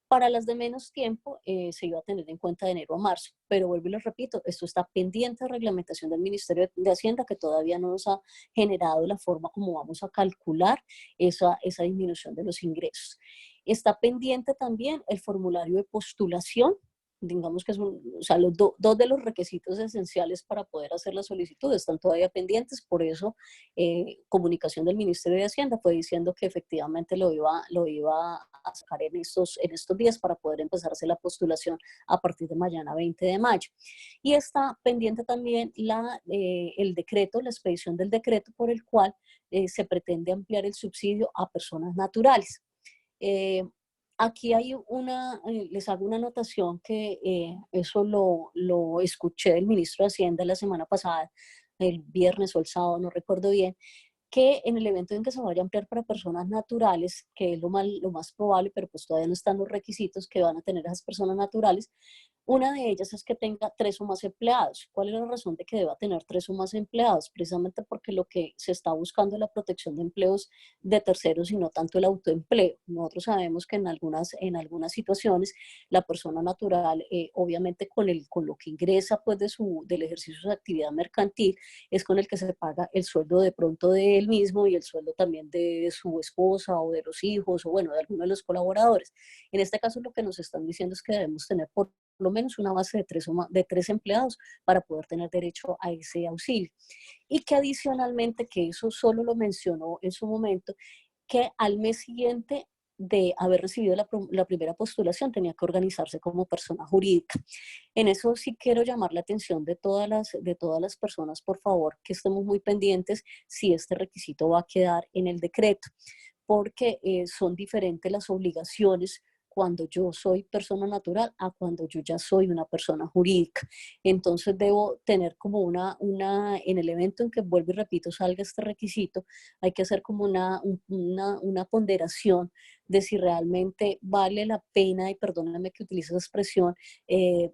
Para las de menos tiempo se iba a tener en cuenta de enero a marzo, pero vuelvo y les repito, esto está pendiente de reglamentación del Ministerio de Hacienda, que todavía no nos ha generado la forma como vamos a calcular esa disminución de los ingresos. Está pendiente también el formulario de postulación. Digamos que o sea, dos de los requisitos esenciales para poder hacer la solicitud están todavía pendientes. Por eso comunicación del Ministerio de Hacienda fue diciendo que efectivamente lo iba a sacar en estos días para poder empezar a hacer la postulación a partir de mañana 20 de mayo. Y está pendiente también el decreto, la expedición del decreto por el cual se pretende ampliar el subsidio a personas naturales. Aquí les hago una anotación que eso lo escuché del ministro de Hacienda la semana pasada, el viernes o el sábado, no recuerdo bien, que en el evento en que se vaya a ampliar para personas naturales, que es lo más probable, pero pues todavía no están los requisitos que van a tener esas personas naturales, una de ellas es que tenga 3 o más empleados. ¿Cuál es la razón de que deba tener 3 o más empleados? Precisamente porque lo que se está buscando es la protección de empleos de terceros y no tanto el autoempleo. Nosotros sabemos que en algunas situaciones la persona natural, obviamente con lo que ingresa pues del ejercicio de su actividad mercantil, es con el que se paga el sueldo de pronto de él mismo y el sueldo también de su esposa o de los hijos o bueno, de alguno de los colaboradores. En este caso lo que nos están diciendo es que debemos tener por lo menos una base de 3 empleados para poder tener derecho a ese auxilio. Y que adicionalmente, que eso solo lo mencionó en su momento, que al mes siguiente de haber recibido la primera postulación tenía que organizarse como persona jurídica. En eso sí quiero llamar la atención de todas las personas, por favor, que estemos muy pendientes si este requisito va a quedar en el decreto, porque son diferentes las obligaciones cuando yo soy persona natural a cuando yo ya soy una persona jurídica. Entonces debo tener como en el evento en que, vuelvo y repito, salga este requisito, hay que hacer como una ponderación de si realmente vale la pena, y perdóname que utilice esa expresión,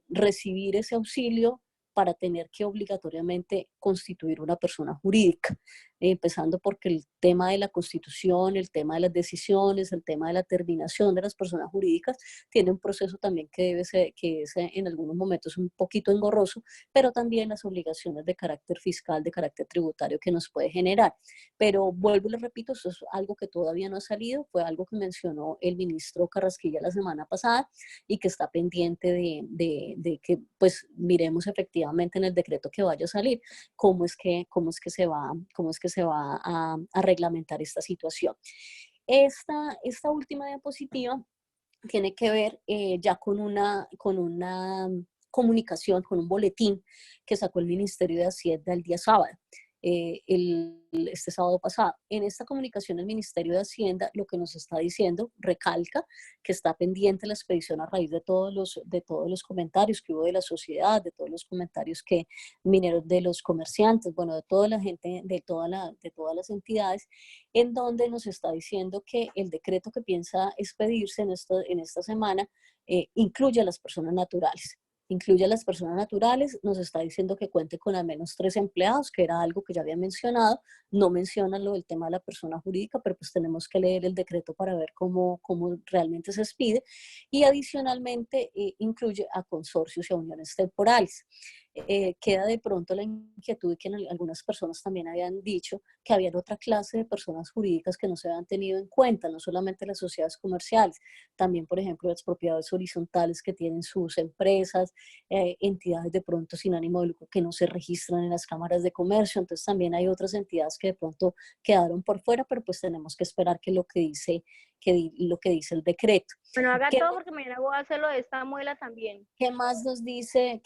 recibir ese auxilio para tener que obligatoriamente constituir una persona jurídica, empezando porque el tema de la constitución, el tema de las decisiones, el tema de la terminación de las personas jurídicas tiene un proceso también que es en algunos momentos un poquito engorroso, pero también las obligaciones de carácter fiscal, de carácter tributario que nos puede generar. Pero vuelvo y le repito, eso es algo que todavía no ha salido, fue algo que mencionó el ministro Carrasquilla la semana pasada y que está pendiente de que pues miremos efectivamente en el decreto que vaya a salir cómo es que se va a reglamentar esta situación. Esta última diapositiva tiene que ver ya con una comunicación, con un boletín que sacó el Ministerio de Hacienda el día sábado. Este sábado pasado. En esta comunicación el Ministerio de Hacienda lo que nos está diciendo, recalca que está pendiente la expedición a raíz de todos los comentarios que hubo de la sociedad, de todos los comentarios que vinieron de los comerciantes, bueno, de toda la gente, de todas las entidades, en donde nos está diciendo que el decreto que piensa expedirse en esta semana incluye a las personas naturales. Incluye a las personas naturales, nos está diciendo que cuente con al menos 3 empleados, que era algo que ya había mencionado, no menciona lo del tema de la persona jurídica, pero pues tenemos que leer el decreto para ver cómo realmente se expide, y adicionalmente incluye a consorcios y a uniones temporales. Queda de pronto la inquietud que algunas personas también habían dicho que había otra clase de personas jurídicas que no se habían tenido en cuenta, no solamente las sociedades comerciales, también por ejemplo las propiedades horizontales que tienen sus empresas, entidades de pronto sin ánimo de lucro que no se registran en las cámaras de comercio, entonces también hay otras entidades que de pronto quedaron por fuera, pero pues tenemos que esperar que lo que dice el decreto. Bueno, haga todo porque mañana voy a hacerlo de esta muela también. ¿Qué más nos dice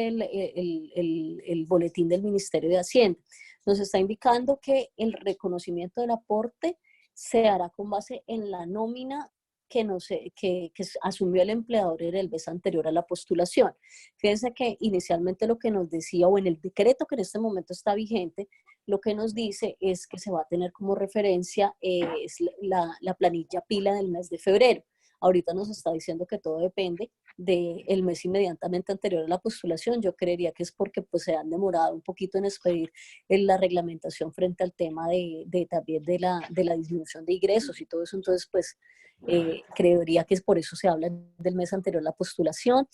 el boletín del Ministerio de Hacienda? Nos está indicando que el reconocimiento del aporte se hará con base en la nómina que asumió el empleador en el mes anterior a la postulación. Fíjense que inicialmente lo que nos decía, o en el decreto que en este momento está vigente, lo que nos dice es que se va a tener como referencia es la planilla pila del mes de febrero. Ahorita nos está diciendo que todo depende del mes inmediatamente anterior a la postulación. Yo creería que es porque pues, se han demorado un poquito en expedir la reglamentación frente al tema también de la disminución de ingresos y todo eso. Entonces, pues, creería que es por eso se habla del mes anterior a la postulación.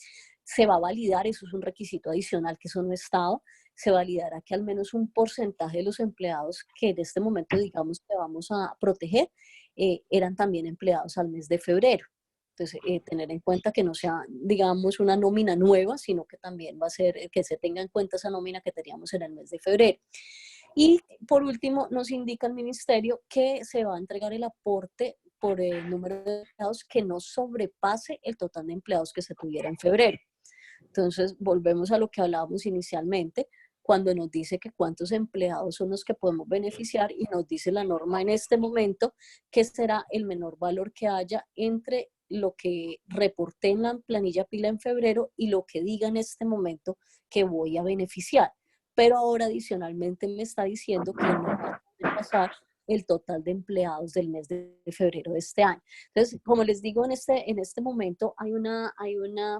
Se va a validar, eso es un requisito adicional que eso no estaba, se validará que al menos un porcentaje de los empleados que en este momento digamos que vamos a proteger eran también empleados al mes de febrero. Entonces, tener en cuenta que no sea, digamos, una nómina nueva, sino que también va a ser que se tenga en cuenta esa nómina que teníamos en el mes de febrero. Y por último, nos indica el ministerio que se va a entregar el aporte por el número de empleados que no sobrepase el total de empleados que se tuviera en febrero. Entonces, volvemos a lo que hablábamos inicialmente, cuando nos dice que cuántos empleados son los que podemos beneficiar y nos dice la norma en este momento que será el menor valor que haya entre lo que reporté en la planilla pila en febrero y lo que diga en este momento que voy a beneficiar. Pero ahora adicionalmente me está diciendo que no va a pasar el total de empleados del mes de febrero de este año. Entonces, como les digo, en este momento hay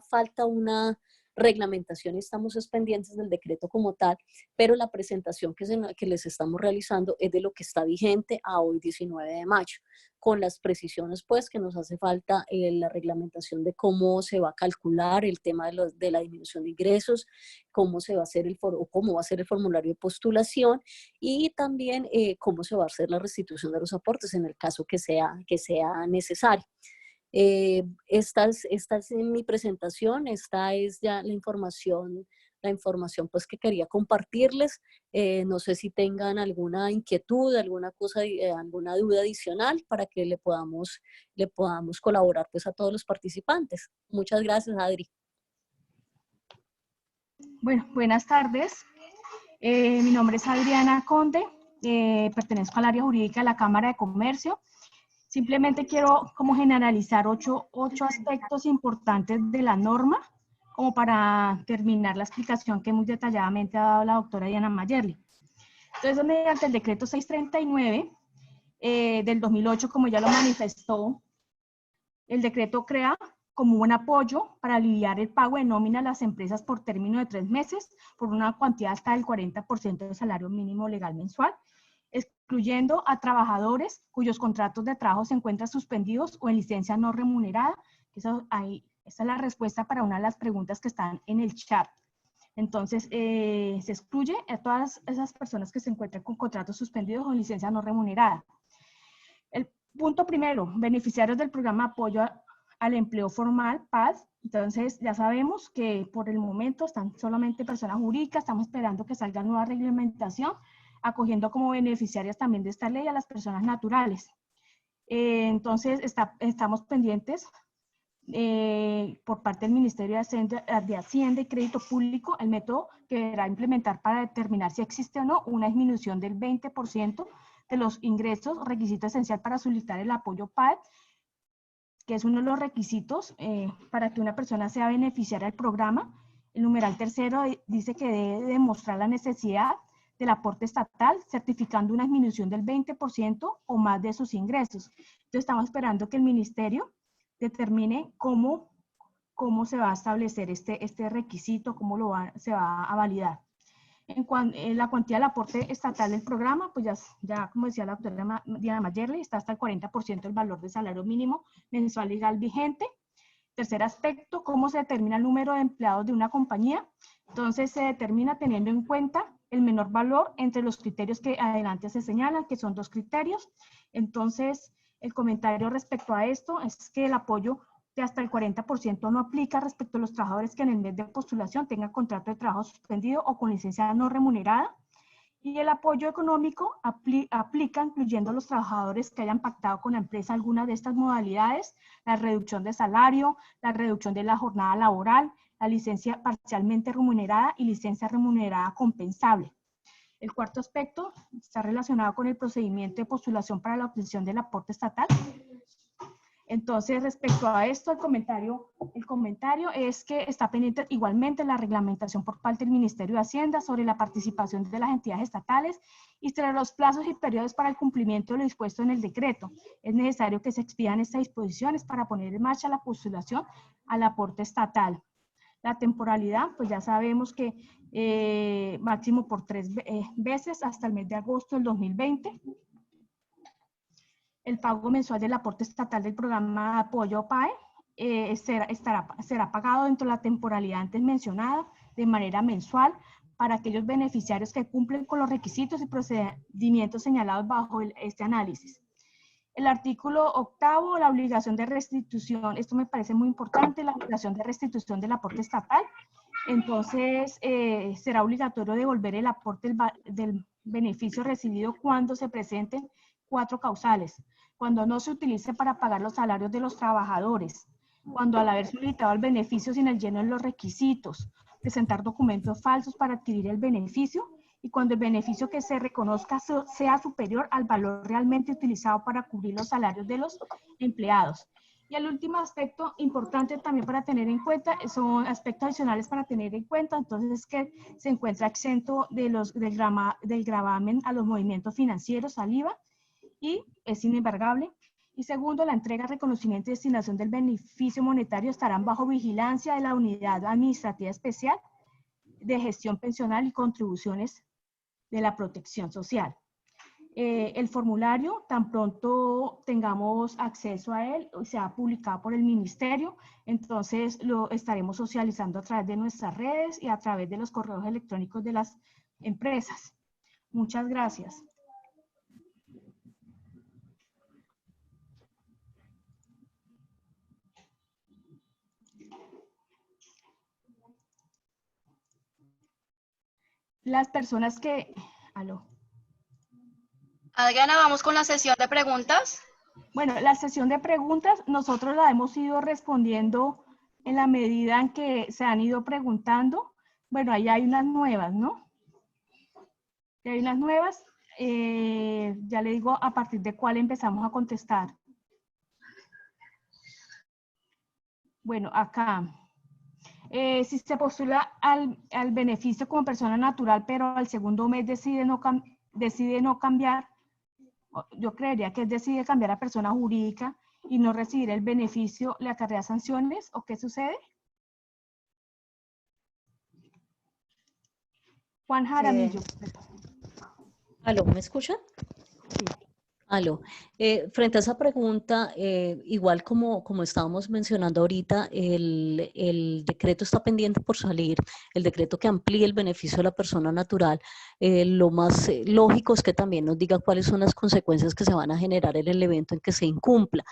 falta una reglamentación y estamos pendientes del decreto como tal, pero la presentación que les estamos realizando es de lo que está vigente a hoy 19 de mayo, con las precisiones pues que nos hace falta la reglamentación de cómo se va a calcular el tema de la disminución de ingresos, cómo se va a hacer cómo va a ser el formulario de postulación y también cómo se va a hacer la restitución de los aportes en el caso que sea necesario. Esta es en mi presentación, esta es ya la información pues que quería compartirles. No sé si tengan alguna inquietud, alguna duda adicional para que le podamos colaborar pues a todos los participantes. Muchas gracias, Adri. Bueno, buenas tardes. Mi nombre es Adriana Conde, pertenezco al área jurídica de la Cámara de Comercio. Simplemente quiero como generalizar ocho aspectos importantes de la norma, como para terminar la explicación que muy detalladamente ha dado la doctora Diana Mayerly. Entonces, mediante el decreto 639 del 2008, como ya lo manifestó, el decreto crea como un apoyo para aliviar el pago de nómina a las empresas por término de 3 meses, por una cuantía hasta del 40% del salario mínimo legal mensual, excluyendo a trabajadores cuyos contratos de trabajo se encuentran suspendidos o en licencia no remunerada. Esa es la respuesta para una de las preguntas que están en el chat. Entonces, se excluye a todas esas personas que se encuentran con contratos suspendidos o en licencia no remunerada. El punto primero, beneficiarios del programa Apoyo al Empleo Formal, PAS. Entonces, ya sabemos que por el momento están solamente personas jurídicas, estamos esperando que salga nueva reglamentación, acogiendo como beneficiarias también de esta ley a las personas naturales. Entonces, estamos pendientes por parte del Ministerio de Hacienda y Crédito Público el método que deberá implementar para determinar si existe o no una disminución del 20% de los ingresos, requisito esencial para solicitar el apoyo PAE, que es uno de los requisitos para que una persona sea beneficiaria del programa. El numeral tercero dice que debe demostrar la necesidad del aporte estatal, certificando una disminución del 20% o más de sus ingresos. Entonces, estamos esperando que el Ministerio determine cómo se va a establecer este requisito, cómo se va a validar. En la cuantía del aporte estatal del programa, pues ya como decía la doctora Diana Mayerly, está hasta el 40% del valor del salario mínimo mensual legal vigente. Tercer aspecto, cómo se determina el número de empleados de una compañía. Entonces, se determina teniendo en cuenta el menor valor entre los criterios que adelante se señalan, que son 2 criterios. Entonces, el comentario respecto a esto es que el apoyo de hasta el 40% no aplica respecto a los trabajadores que en el mes de postulación tengan contrato de trabajo suspendido o con licencia no remunerada. Y el apoyo económico aplica incluyendo a los trabajadores que hayan pactado con la empresa alguna de estas modalidades: la reducción de salario, la reducción de la jornada laboral, la licencia parcialmente remunerada y licencia remunerada compensable. El cuarto aspecto está relacionado con el procedimiento de postulación para la obtención del aporte estatal. Entonces, respecto a esto, el comentario es que está pendiente igualmente la reglamentación por parte del Ministerio de Hacienda sobre la participación de las entidades estatales y sobre los plazos y periodos para el cumplimiento de lo dispuesto en el decreto. Es necesario que se expidan estas disposiciones para poner en marcha la postulación al aporte estatal. La temporalidad, pues ya sabemos que máximo por 3 veces hasta el mes de agosto del 2020. El pago mensual del aporte estatal del programa de apoyo PAE será pagado dentro de la temporalidad antes mencionada de manera mensual para aquellos beneficiarios que cumplen con los requisitos y procedimientos señalados bajo este análisis. El artículo 8, la obligación de restitución, esto me parece muy importante, la obligación de restitución del aporte estatal. Entonces, será obligatorio devolver el aporte del beneficio recibido cuando se presenten 4 causales: cuando no se utilice para pagar los salarios de los trabajadores, cuando al haber solicitado el beneficio sin el lleno de los requisitos, presentar documentos falsos para adquirir el beneficio, y cuando el beneficio que se reconozca sea superior al valor realmente utilizado para cubrir los salarios de los empleados. Y el último aspecto importante también para tener en cuenta, son aspectos adicionales para tener en cuenta, entonces, que se encuentra exento del gravamen a los movimientos financieros, al IVA, y es inembargable. Y segundo, la entrega, reconocimiento y destinación del beneficio monetario estarán bajo vigilancia de la Unidad Administrativa Especial de Gestión Pensional y Contribuciones de la Protección Social. El formulario, tan pronto tengamos acceso a él, se ha publicado por el Ministerio, entonces lo estaremos socializando a través de nuestras redes y a través de los correos electrónicos de las empresas. Muchas gracias. Las personas que... Aló. Adriana, vamos con la sesión de preguntas. Bueno, la sesión de preguntas nosotros la hemos ido respondiendo en la medida en que se han ido preguntando. Bueno, ahí hay unas nuevas, ¿no? Hay unas nuevas, ya le digo a partir de cuál empezamos a contestar. Bueno, acá. Si se postula al beneficio como persona natural, pero al segundo mes decide no cambiar, yo creería que decide cambiar a persona jurídica y no recibir el beneficio, ¿le acarrea sanciones o qué sucede? Juan Jaramillo. ¿Aló, me escuchan? Aló. Frente a esa pregunta, igual como estábamos mencionando ahorita, el decreto está pendiente por salir, el decreto que amplíe el beneficio de la persona natural. Lo más lógico es que también nos diga cuáles son las consecuencias que se van a generar en el evento en que se incumpla.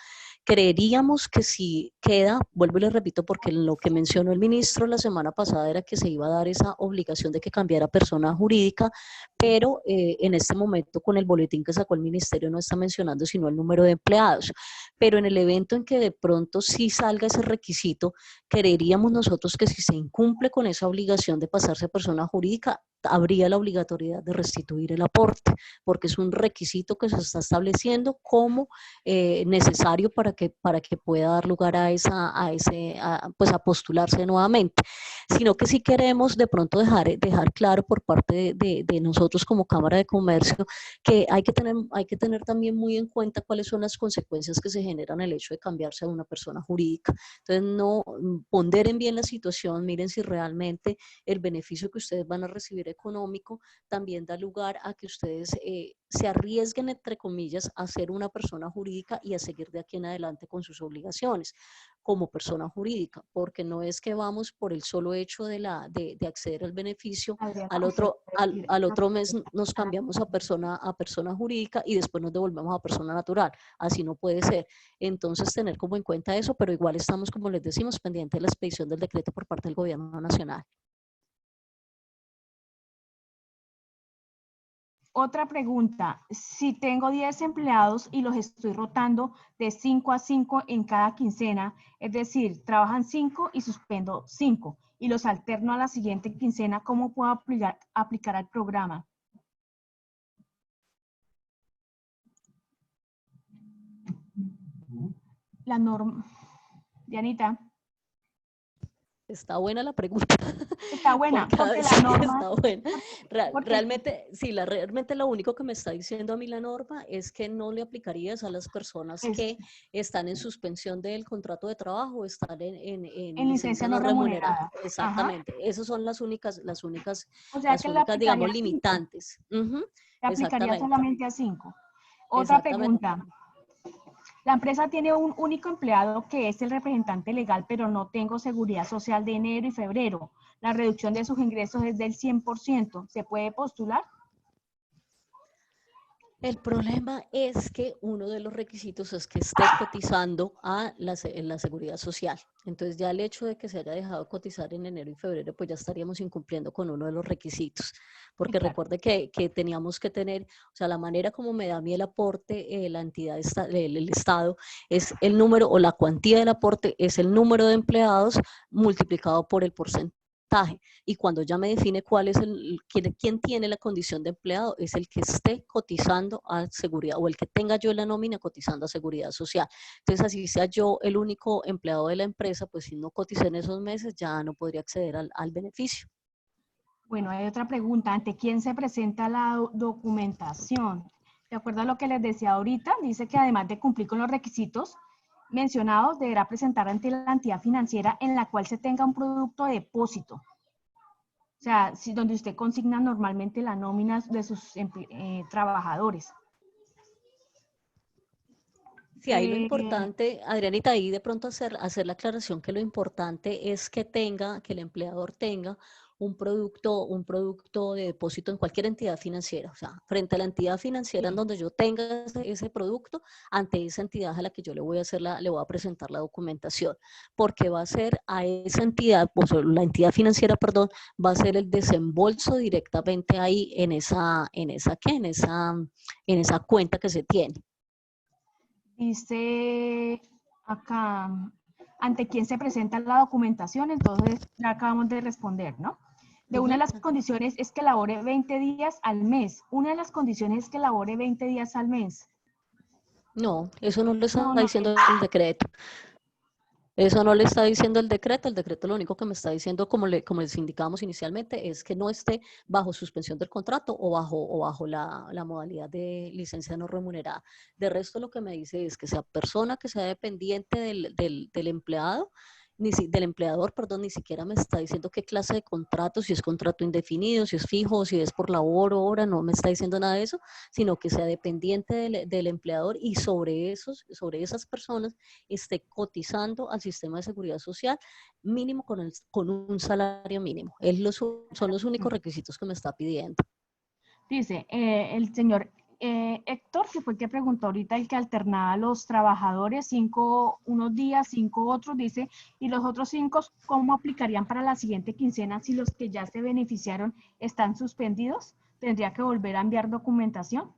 Creeríamos que si queda, vuelvo y le repito, porque lo que mencionó el ministro la semana pasada era que se iba a dar esa obligación de que cambiara persona jurídica, pero en este momento con el boletín que sacó el ministerio no está mencionando sino el número de empleados. Pero en el evento en que de pronto sí salga ese requisito, creeríamos nosotros que si se incumple con esa obligación de pasarse a persona jurídica, habría la obligatoriedad de restituir el aporte, porque es un requisito que se está estableciendo como necesario para que pueda dar lugar pues a postularse nuevamente, sino que si queremos de pronto dejar claro por parte de nosotros como Cámara de Comercio que hay que tener también muy en cuenta cuáles son las consecuencias que se generan el hecho de cambiarse a una persona jurídica. Entonces, no ponderen bien la situación, miren si realmente el beneficio que ustedes van a recibir económico también da lugar a que ustedes se arriesguen, entre comillas, a ser una persona jurídica y a seguir de aquí en adelante con sus obligaciones como persona jurídica, porque no es que vamos por el solo hecho de acceder al beneficio, al otro mes nos cambiamos a persona jurídica y después nos devolvemos a persona natural. Así no puede ser. Entonces, tener como en cuenta eso, pero igual estamos, como les decimos, pendientes de la expedición del decreto por parte del Gobierno Nacional. Otra pregunta, si tengo 10 empleados y los estoy rotando de 5 a 5 en cada quincena, es decir, trabajan 5 y suspendo 5 y los alterno a la siguiente quincena, ¿cómo puedo aplicar al programa? La norma, Dianita. Está buena la pregunta. Está buena, porque sí, la norma... está buena. Porque, Realmente, sí, realmente lo único que me está diciendo a mí la norma es que no le aplicarías a las personas que están en suspensión del contrato de trabajo o están en licencia no remunerada. Exactamente. Ajá. Esas son las únicas o sea, que digamos, limitantes. Le aplicaría solamente a 5. Otra pregunta. La empresa tiene un único empleado que es el representante legal, pero no tengo seguridad social de enero y febrero. La reducción de sus ingresos es del 100%. ¿Se puede postular? El problema es que uno de los requisitos es que esté cotizando a la seguridad social. Entonces ya el hecho de que se haya dejado cotizar en enero y febrero, pues ya estaríamos incumpliendo con uno de los requisitos. Porque claro, recuerde que teníamos que tener, o sea, la manera como me da a mí el aporte, la entidad, el Estado, es el número o la cuantía del aporte, es el número de empleados multiplicado por el porcentaje. Y cuando ya me define cuál es quién tiene la condición de empleado, es el que esté cotizando a seguridad o el que tenga yo la nómina cotizando a seguridad social. Entonces, así sea yo el único empleado de la empresa, pues si no coticé en esos meses, ya no podría acceder al beneficio. Bueno, hay otra pregunta. ¿Ante quién se presenta la documentación? De acuerdo a lo que les decía ahorita, dice que además de cumplir con los requisitos mencionados, deberá presentar ante la entidad financiera en la cual se tenga un producto de depósito. O sea, donde usted consigna normalmente la nómina de sus trabajadores. Sí, ahí lo importante, Adrianita, ahí de pronto hacer la aclaración que lo importante es que el empleador tenga un producto de depósito en cualquier entidad financiera, o sea, frente a la entidad financiera en donde yo tenga ese producto, ante esa entidad a la que yo le voy a presentar la documentación, porque va a ser a esa entidad, o sea, la entidad financiera, perdón, va a ser el desembolso directamente ahí en esa cuenta que se tiene. Dice acá, ¿ante quién se presenta la documentación? Entonces, ya acabamos de responder, ¿no? De una de las condiciones es que labore 20 días al mes. Una de las condiciones es que labore 20 días al mes. No, eso no lo está diciendo el decreto. Eso no le está diciendo el decreto lo único que me está diciendo, como les indicamos inicialmente, es que no esté bajo suspensión del contrato o bajo la modalidad de licencia no remunerada. De resto, lo que me dice es que sea persona, que sea dependiente del empleado, del empleador, perdón, ni siquiera me está diciendo qué clase de contrato, si es contrato indefinido, si es fijo, si es por labor o hora, no me está diciendo nada de eso, sino que sea dependiente del empleador y sobre esas personas esté cotizando al sistema de seguridad social mínimo con un salario mínimo. Son los únicos requisitos que me está pidiendo. Dice, el señor Héctor, que fue el que preguntó ahorita, el que alternaba a los trabajadores, 5 unos días, 5 otros, dice, y los otros 5, ¿cómo aplicarían para la siguiente quincena si los que ya se beneficiaron están suspendidos? ¿Tendría que volver a enviar documentación?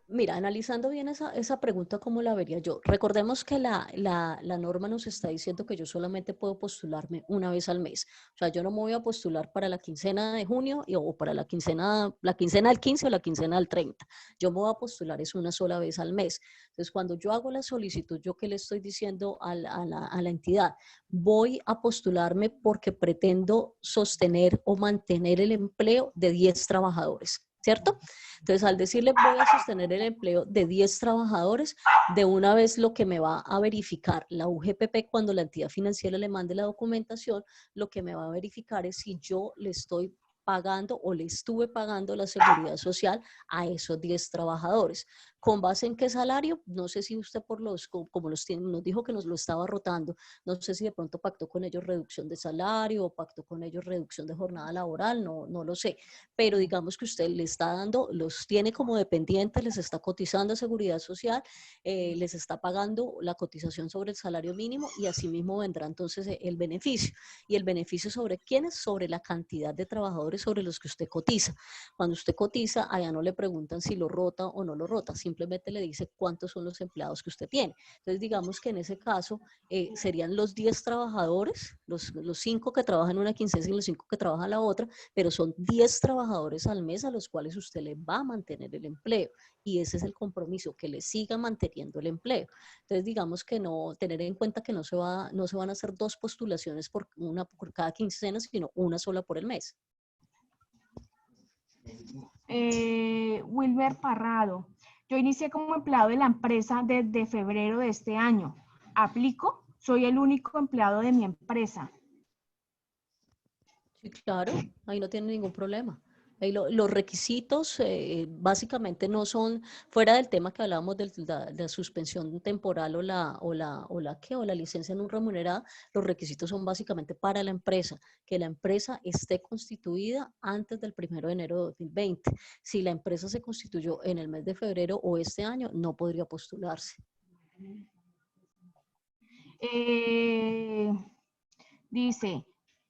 Mira, analizando bien esa pregunta, ¿cómo la vería yo? Recordemos que la norma nos está diciendo que yo solamente puedo postularme una vez al mes. O sea, yo no me voy a postular para la quincena de junio o para la quincena del 15 o la quincena del 30. Yo me voy a postular es una sola vez al mes. Entonces, cuando yo hago la solicitud, ¿yo qué le estoy diciendo a la entidad? Voy a postularme porque pretendo sostener o mantener el empleo de 10 trabajadores, ¿cierto? Entonces, al decirle voy a sostener el empleo de 10 trabajadores, de una vez lo que me va a verificar la UGPP cuando la entidad financiera le mande la documentación, lo que me va a verificar es si yo le estoy pagando o le estuve pagando la seguridad social a esos 10 trabajadores. ¿Con base en qué salario? No sé si usted como nos dijo que nos lo estaba rotando, no sé si de pronto pactó con ellos reducción de salario o pactó con ellos reducción de jornada laboral, no lo sé, pero digamos que usted le está dando, los tiene como dependientes, les está cotizando a seguridad social, les está pagando la cotización sobre el salario mínimo y asimismo vendrá entonces el beneficio. ¿Y el beneficio sobre quiénes? Sobre la cantidad de trabajadores sobre los que usted cotiza. Cuando usted cotiza, allá no le preguntan si lo rota o no lo rota, simplemente le dice cuántos son los empleados que usted tiene. Entonces, digamos que en ese caso serían los 10 trabajadores, los 5 que trabajan en una quincena y los 5 que trabajan la otra, pero son 10 trabajadores al mes a los cuales usted le va a mantener el empleo. Y ese es el compromiso, que le siga manteniendo el empleo. Entonces, digamos que no, tener en cuenta que no se van a hacer 2 postulaciones por cada quincena, sino una sola por el mes. Wilmer Parrado. Yo inicié como empleado de la empresa desde febrero de este año. ¿Aplico? Soy el único empleado de mi empresa. Sí, claro, ahí no tiene ningún problema. Ahí los requisitos básicamente no son, fuera del tema que hablábamos de la suspensión temporal o la licencia no remunerada, los requisitos son básicamente para la empresa, que la empresa esté constituida antes del 1 de enero de 2020. Si la empresa se constituyó en el mes de febrero o este año, no podría postularse. Dice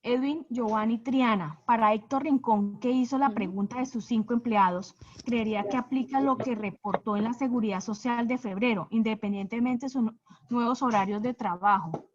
Edwin Giovanni Triana, para Héctor Rincón, que hizo la pregunta de sus 5 empleados, creería que aplica lo que reportó en la Seguridad Social de febrero, independientemente de sus nuevos horarios de trabajo.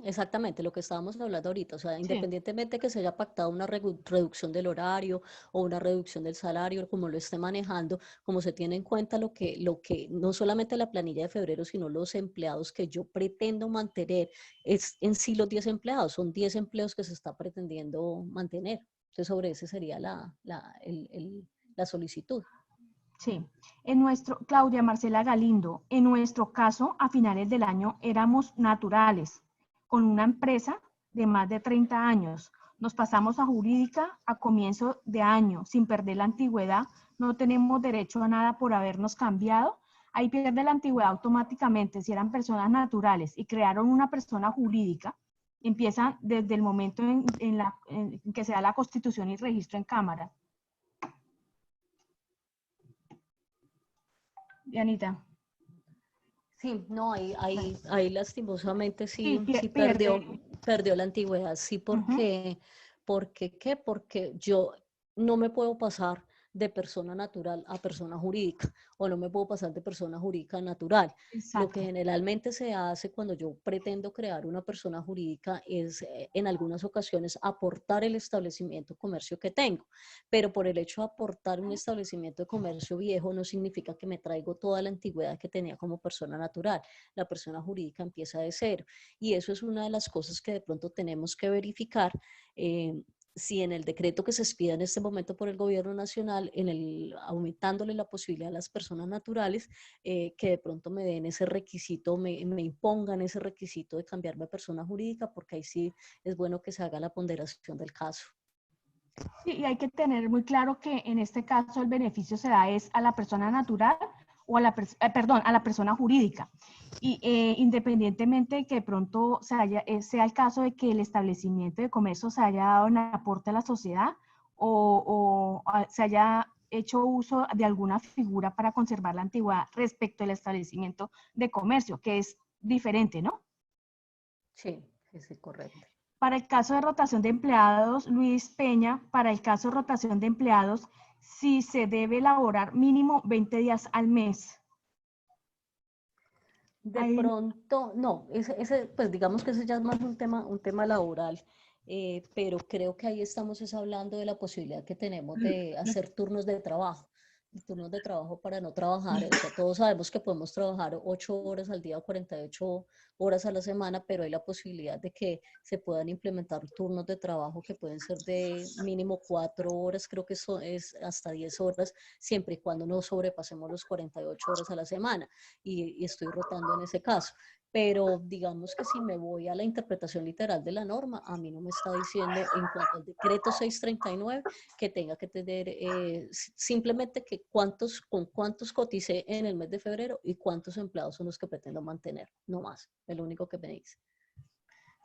Exactamente, lo que estábamos hablando ahorita, o sea, Sí. independientemente que se haya pactado una reducción del horario o una reducción del salario, como lo esté manejando, como se tiene en cuenta lo que no solamente la planilla de febrero, sino los empleados que yo pretendo mantener, es en sí los 10 empleados, son 10 empleos que se está pretendiendo mantener. Entonces, sobre ese sería la solicitud. Sí, Claudia Marcela Galindo, en nuestro caso, a finales del año éramos naturales, con una empresa de más de 30 años. Nos pasamos a jurídica a comienzo de año, sin perder la antigüedad, no tenemos derecho a nada por habernos cambiado. Ahí pierde la antigüedad automáticamente si eran personas naturales y crearon una persona jurídica. Empiezan desde el momento en que se da la constitución y registro en cámara. Dianita. Sí, no, ahí lastimosamente sí pierde. perdió la antigüedad, sí, porque yo no me puedo pasar de persona natural a persona jurídica, o no me puedo pasar de persona jurídica a natural. Lo Exacto. que generalmente se hace cuando yo pretendo crear una persona jurídica es en algunas ocasiones aportar el establecimiento o comercio que tengo, pero por el hecho de aportar un establecimiento de comercio viejo no significa que me traigo toda la antigüedad que tenía como persona natural. La persona jurídica empieza de cero y eso es una de las cosas que de pronto tenemos que verificar. Si en el decreto que se expida en este momento por el gobierno nacional, aumentándole la posibilidad a las personas naturales, que de pronto me den ese requisito, me impongan ese requisito de cambiarme a persona jurídica, porque ahí sí es bueno que se haga la ponderación del caso. Sí, y hay que tener muy claro que en este caso el beneficio se da es a la persona natural o a la, a la persona jurídica. Y independientemente de que de pronto sea el caso de que el establecimiento de comercio se haya dado en aporte a la sociedad o se haya hecho uso de alguna figura para conservar la antigüedad respecto al establecimiento de comercio, que es diferente, ¿no? Sí, sí, correcto. Para el caso de rotación de empleados, Luis Peña, para el caso de rotación de empleados, si se debe elaborar mínimo 20 días al mes. De Ahí, pronto, no, pues digamos que ese ya es más un tema laboral, pero creo que ahí estamos es hablando de la posibilidad que tenemos de hacer turnos de trabajo para no trabajar. O sea, todos sabemos que podemos trabajar 8 horas al día o 48 horas a la semana, pero hay la posibilidad de que se puedan implementar turnos de trabajo que pueden ser de mínimo 4 horas, creo que eso es hasta 10 horas, siempre y cuando no sobrepasemos los 48 horas a la semana. Y estoy rotando en ese caso. Pero digamos que si me voy a la interpretación literal de la norma, a mí no me está diciendo en cuanto al decreto 639 que tenga que tener simplemente que con cuántos coticé en el mes de febrero y cuántos empleados son los que pretendo mantener, no más, es lo único que me dice.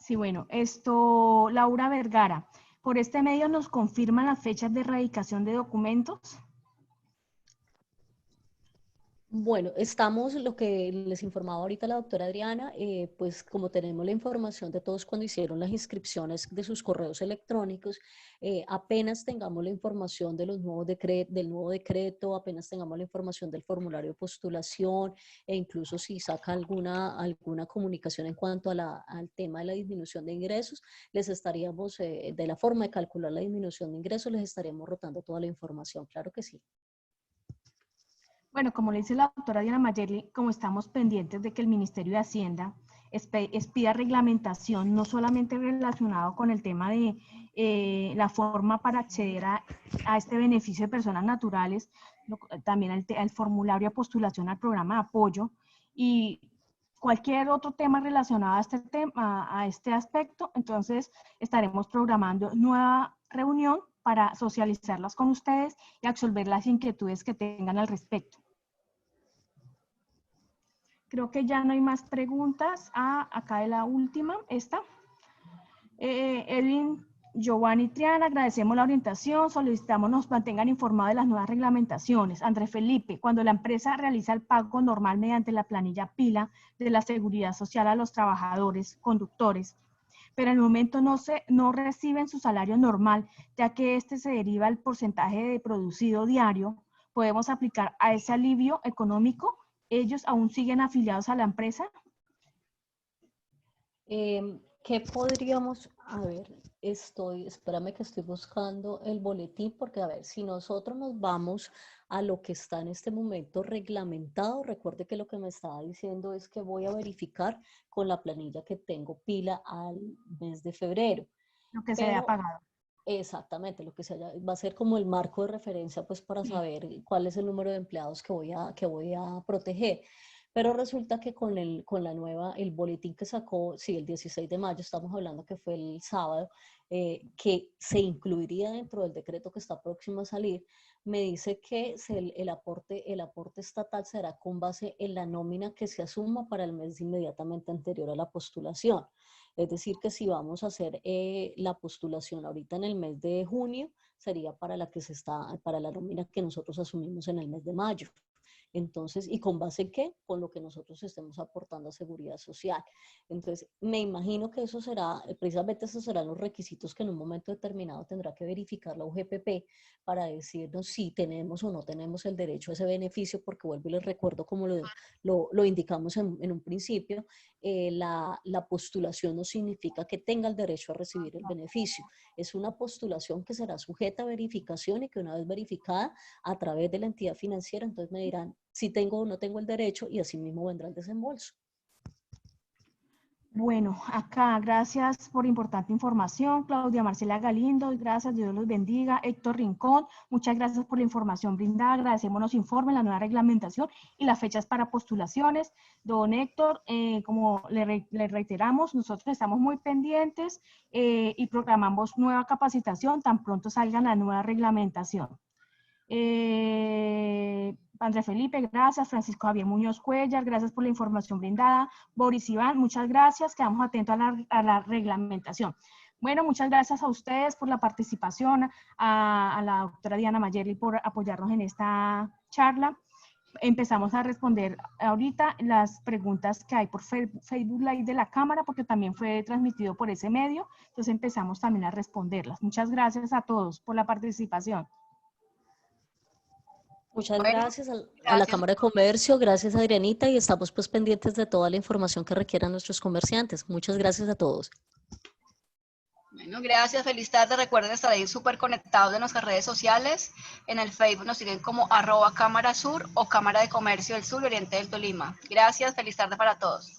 sí, bueno, esto, Laura Vergara, por este medio nos confirman las fechas de erradicación de documentos. Bueno, estamos, lo que les informaba ahorita la doctora Adriana, pues como tenemos la información de todos cuando hicieron las inscripciones de sus correos electrónicos, apenas tengamos la información de del nuevo decreto, apenas tengamos la información del formulario de postulación e incluso si saca alguna comunicación en cuanto al tema de la disminución de ingresos, les estaríamos, de la forma de calcular la disminución de ingresos, les estaríamos rotando toda la información, claro que sí. Bueno, como le dice la doctora Diana Mayerli, como estamos pendientes de que el Ministerio de Hacienda expida reglamentación, no solamente relacionado con el tema de la forma para acceder a este beneficio de personas naturales, también el formulario de postulación al programa de apoyo y cualquier otro tema relacionado a este aspecto, entonces estaremos programando nueva reunión para socializarlas con ustedes y absolver las inquietudes que tengan al respecto. Creo que ya no hay más preguntas. Acá de la última, esta. Edwin, Giovanni Triana, agradecemos la orientación, solicitamos nos mantengan informados de las nuevas reglamentaciones. Andrés Felipe, cuando la empresa realiza el pago normal mediante la planilla PILA de la Seguridad Social a los trabajadores, conductores, pero en el momento no reciben su salario normal, ya que este se deriva del porcentaje de producido diario, podemos aplicar a ese alivio económico. ¿Ellos aún siguen afiliados a la empresa? ¿Qué podríamos, a ver, espérame que estoy buscando el boletín, porque a ver, si nosotros nos vamos a lo que está en este momento reglamentado, recuerde que lo que me estaba diciendo es que voy a verificar con la planilla que tengo pila al mes de febrero. Lo que se haya pagado. Exactamente, lo que se haya, va a ser como el marco de referencia pues para saber cuál es el número de empleados que voy a proteger. Pero resulta que con la nueva, el boletín que sacó, sí, el 16 de mayo, estamos hablando que fue el sábado, que se incluiría dentro del decreto que está próximo a salir, me dice que el aporte estatal será con base en la nómina que se asuma para el mes inmediatamente anterior a la postulación. Es decir, que si vamos a hacer la postulación ahorita en el mes de junio, sería para la nómina que nosotros asumimos en el mes de mayo. Entonces, ¿y con base en qué? Con lo que nosotros estemos aportando a seguridad social. Entonces, me imagino que eso será, precisamente esos serán los requisitos que en un momento determinado tendrá que verificar la UGPP para decirnos si tenemos o no tenemos el derecho a ese beneficio, porque vuelvo y les recuerdo, como lo indicamos en un principio, la postulación no significa que tenga el derecho a recibir el beneficio. Es una postulación que será sujeta a verificación y que una vez verificada a través de la entidad financiera, entonces me dirán si tengo o no tengo el derecho y así mismo vendrá el desembolso. Bueno, acá, gracias por importante información. Claudia Marcela Galindo, gracias, Dios los bendiga. Héctor Rincón, muchas gracias por la información brindada. Agradecemos los informes, la nueva reglamentación y las fechas para postulaciones. Don Héctor, como le reiteramos, nosotros estamos muy pendientes y programamos nueva capacitación tan pronto salga la nueva reglamentación. André Felipe, gracias. Francisco Javier Muñoz Cuellar, gracias por la información brindada. Boris Iván, muchas gracias. Quedamos atentos a la reglamentación. Bueno, muchas gracias a ustedes por la participación, a la doctora Diana Mayerly por apoyarnos en esta charla. Empezamos a responder ahorita las preguntas que hay por Facebook Live de la Cámara, porque también fue transmitido por ese medio. Entonces empezamos también a responderlas. Muchas gracias a todos por la participación. Muchas Bueno, gracias a la gracias. Cámara de Comercio, gracias Adrianita, y estamos pues pendientes de toda la información que requieran nuestros comerciantes. Muchas gracias a todos. Bueno, gracias, feliz tarde. Recuerden estar ahí súper conectados de nuestras redes sociales. En el Facebook nos siguen como @Cámara Sur o Cámara de Comercio del Sur y Oriente del Tolima. Gracias, feliz tarde para todos.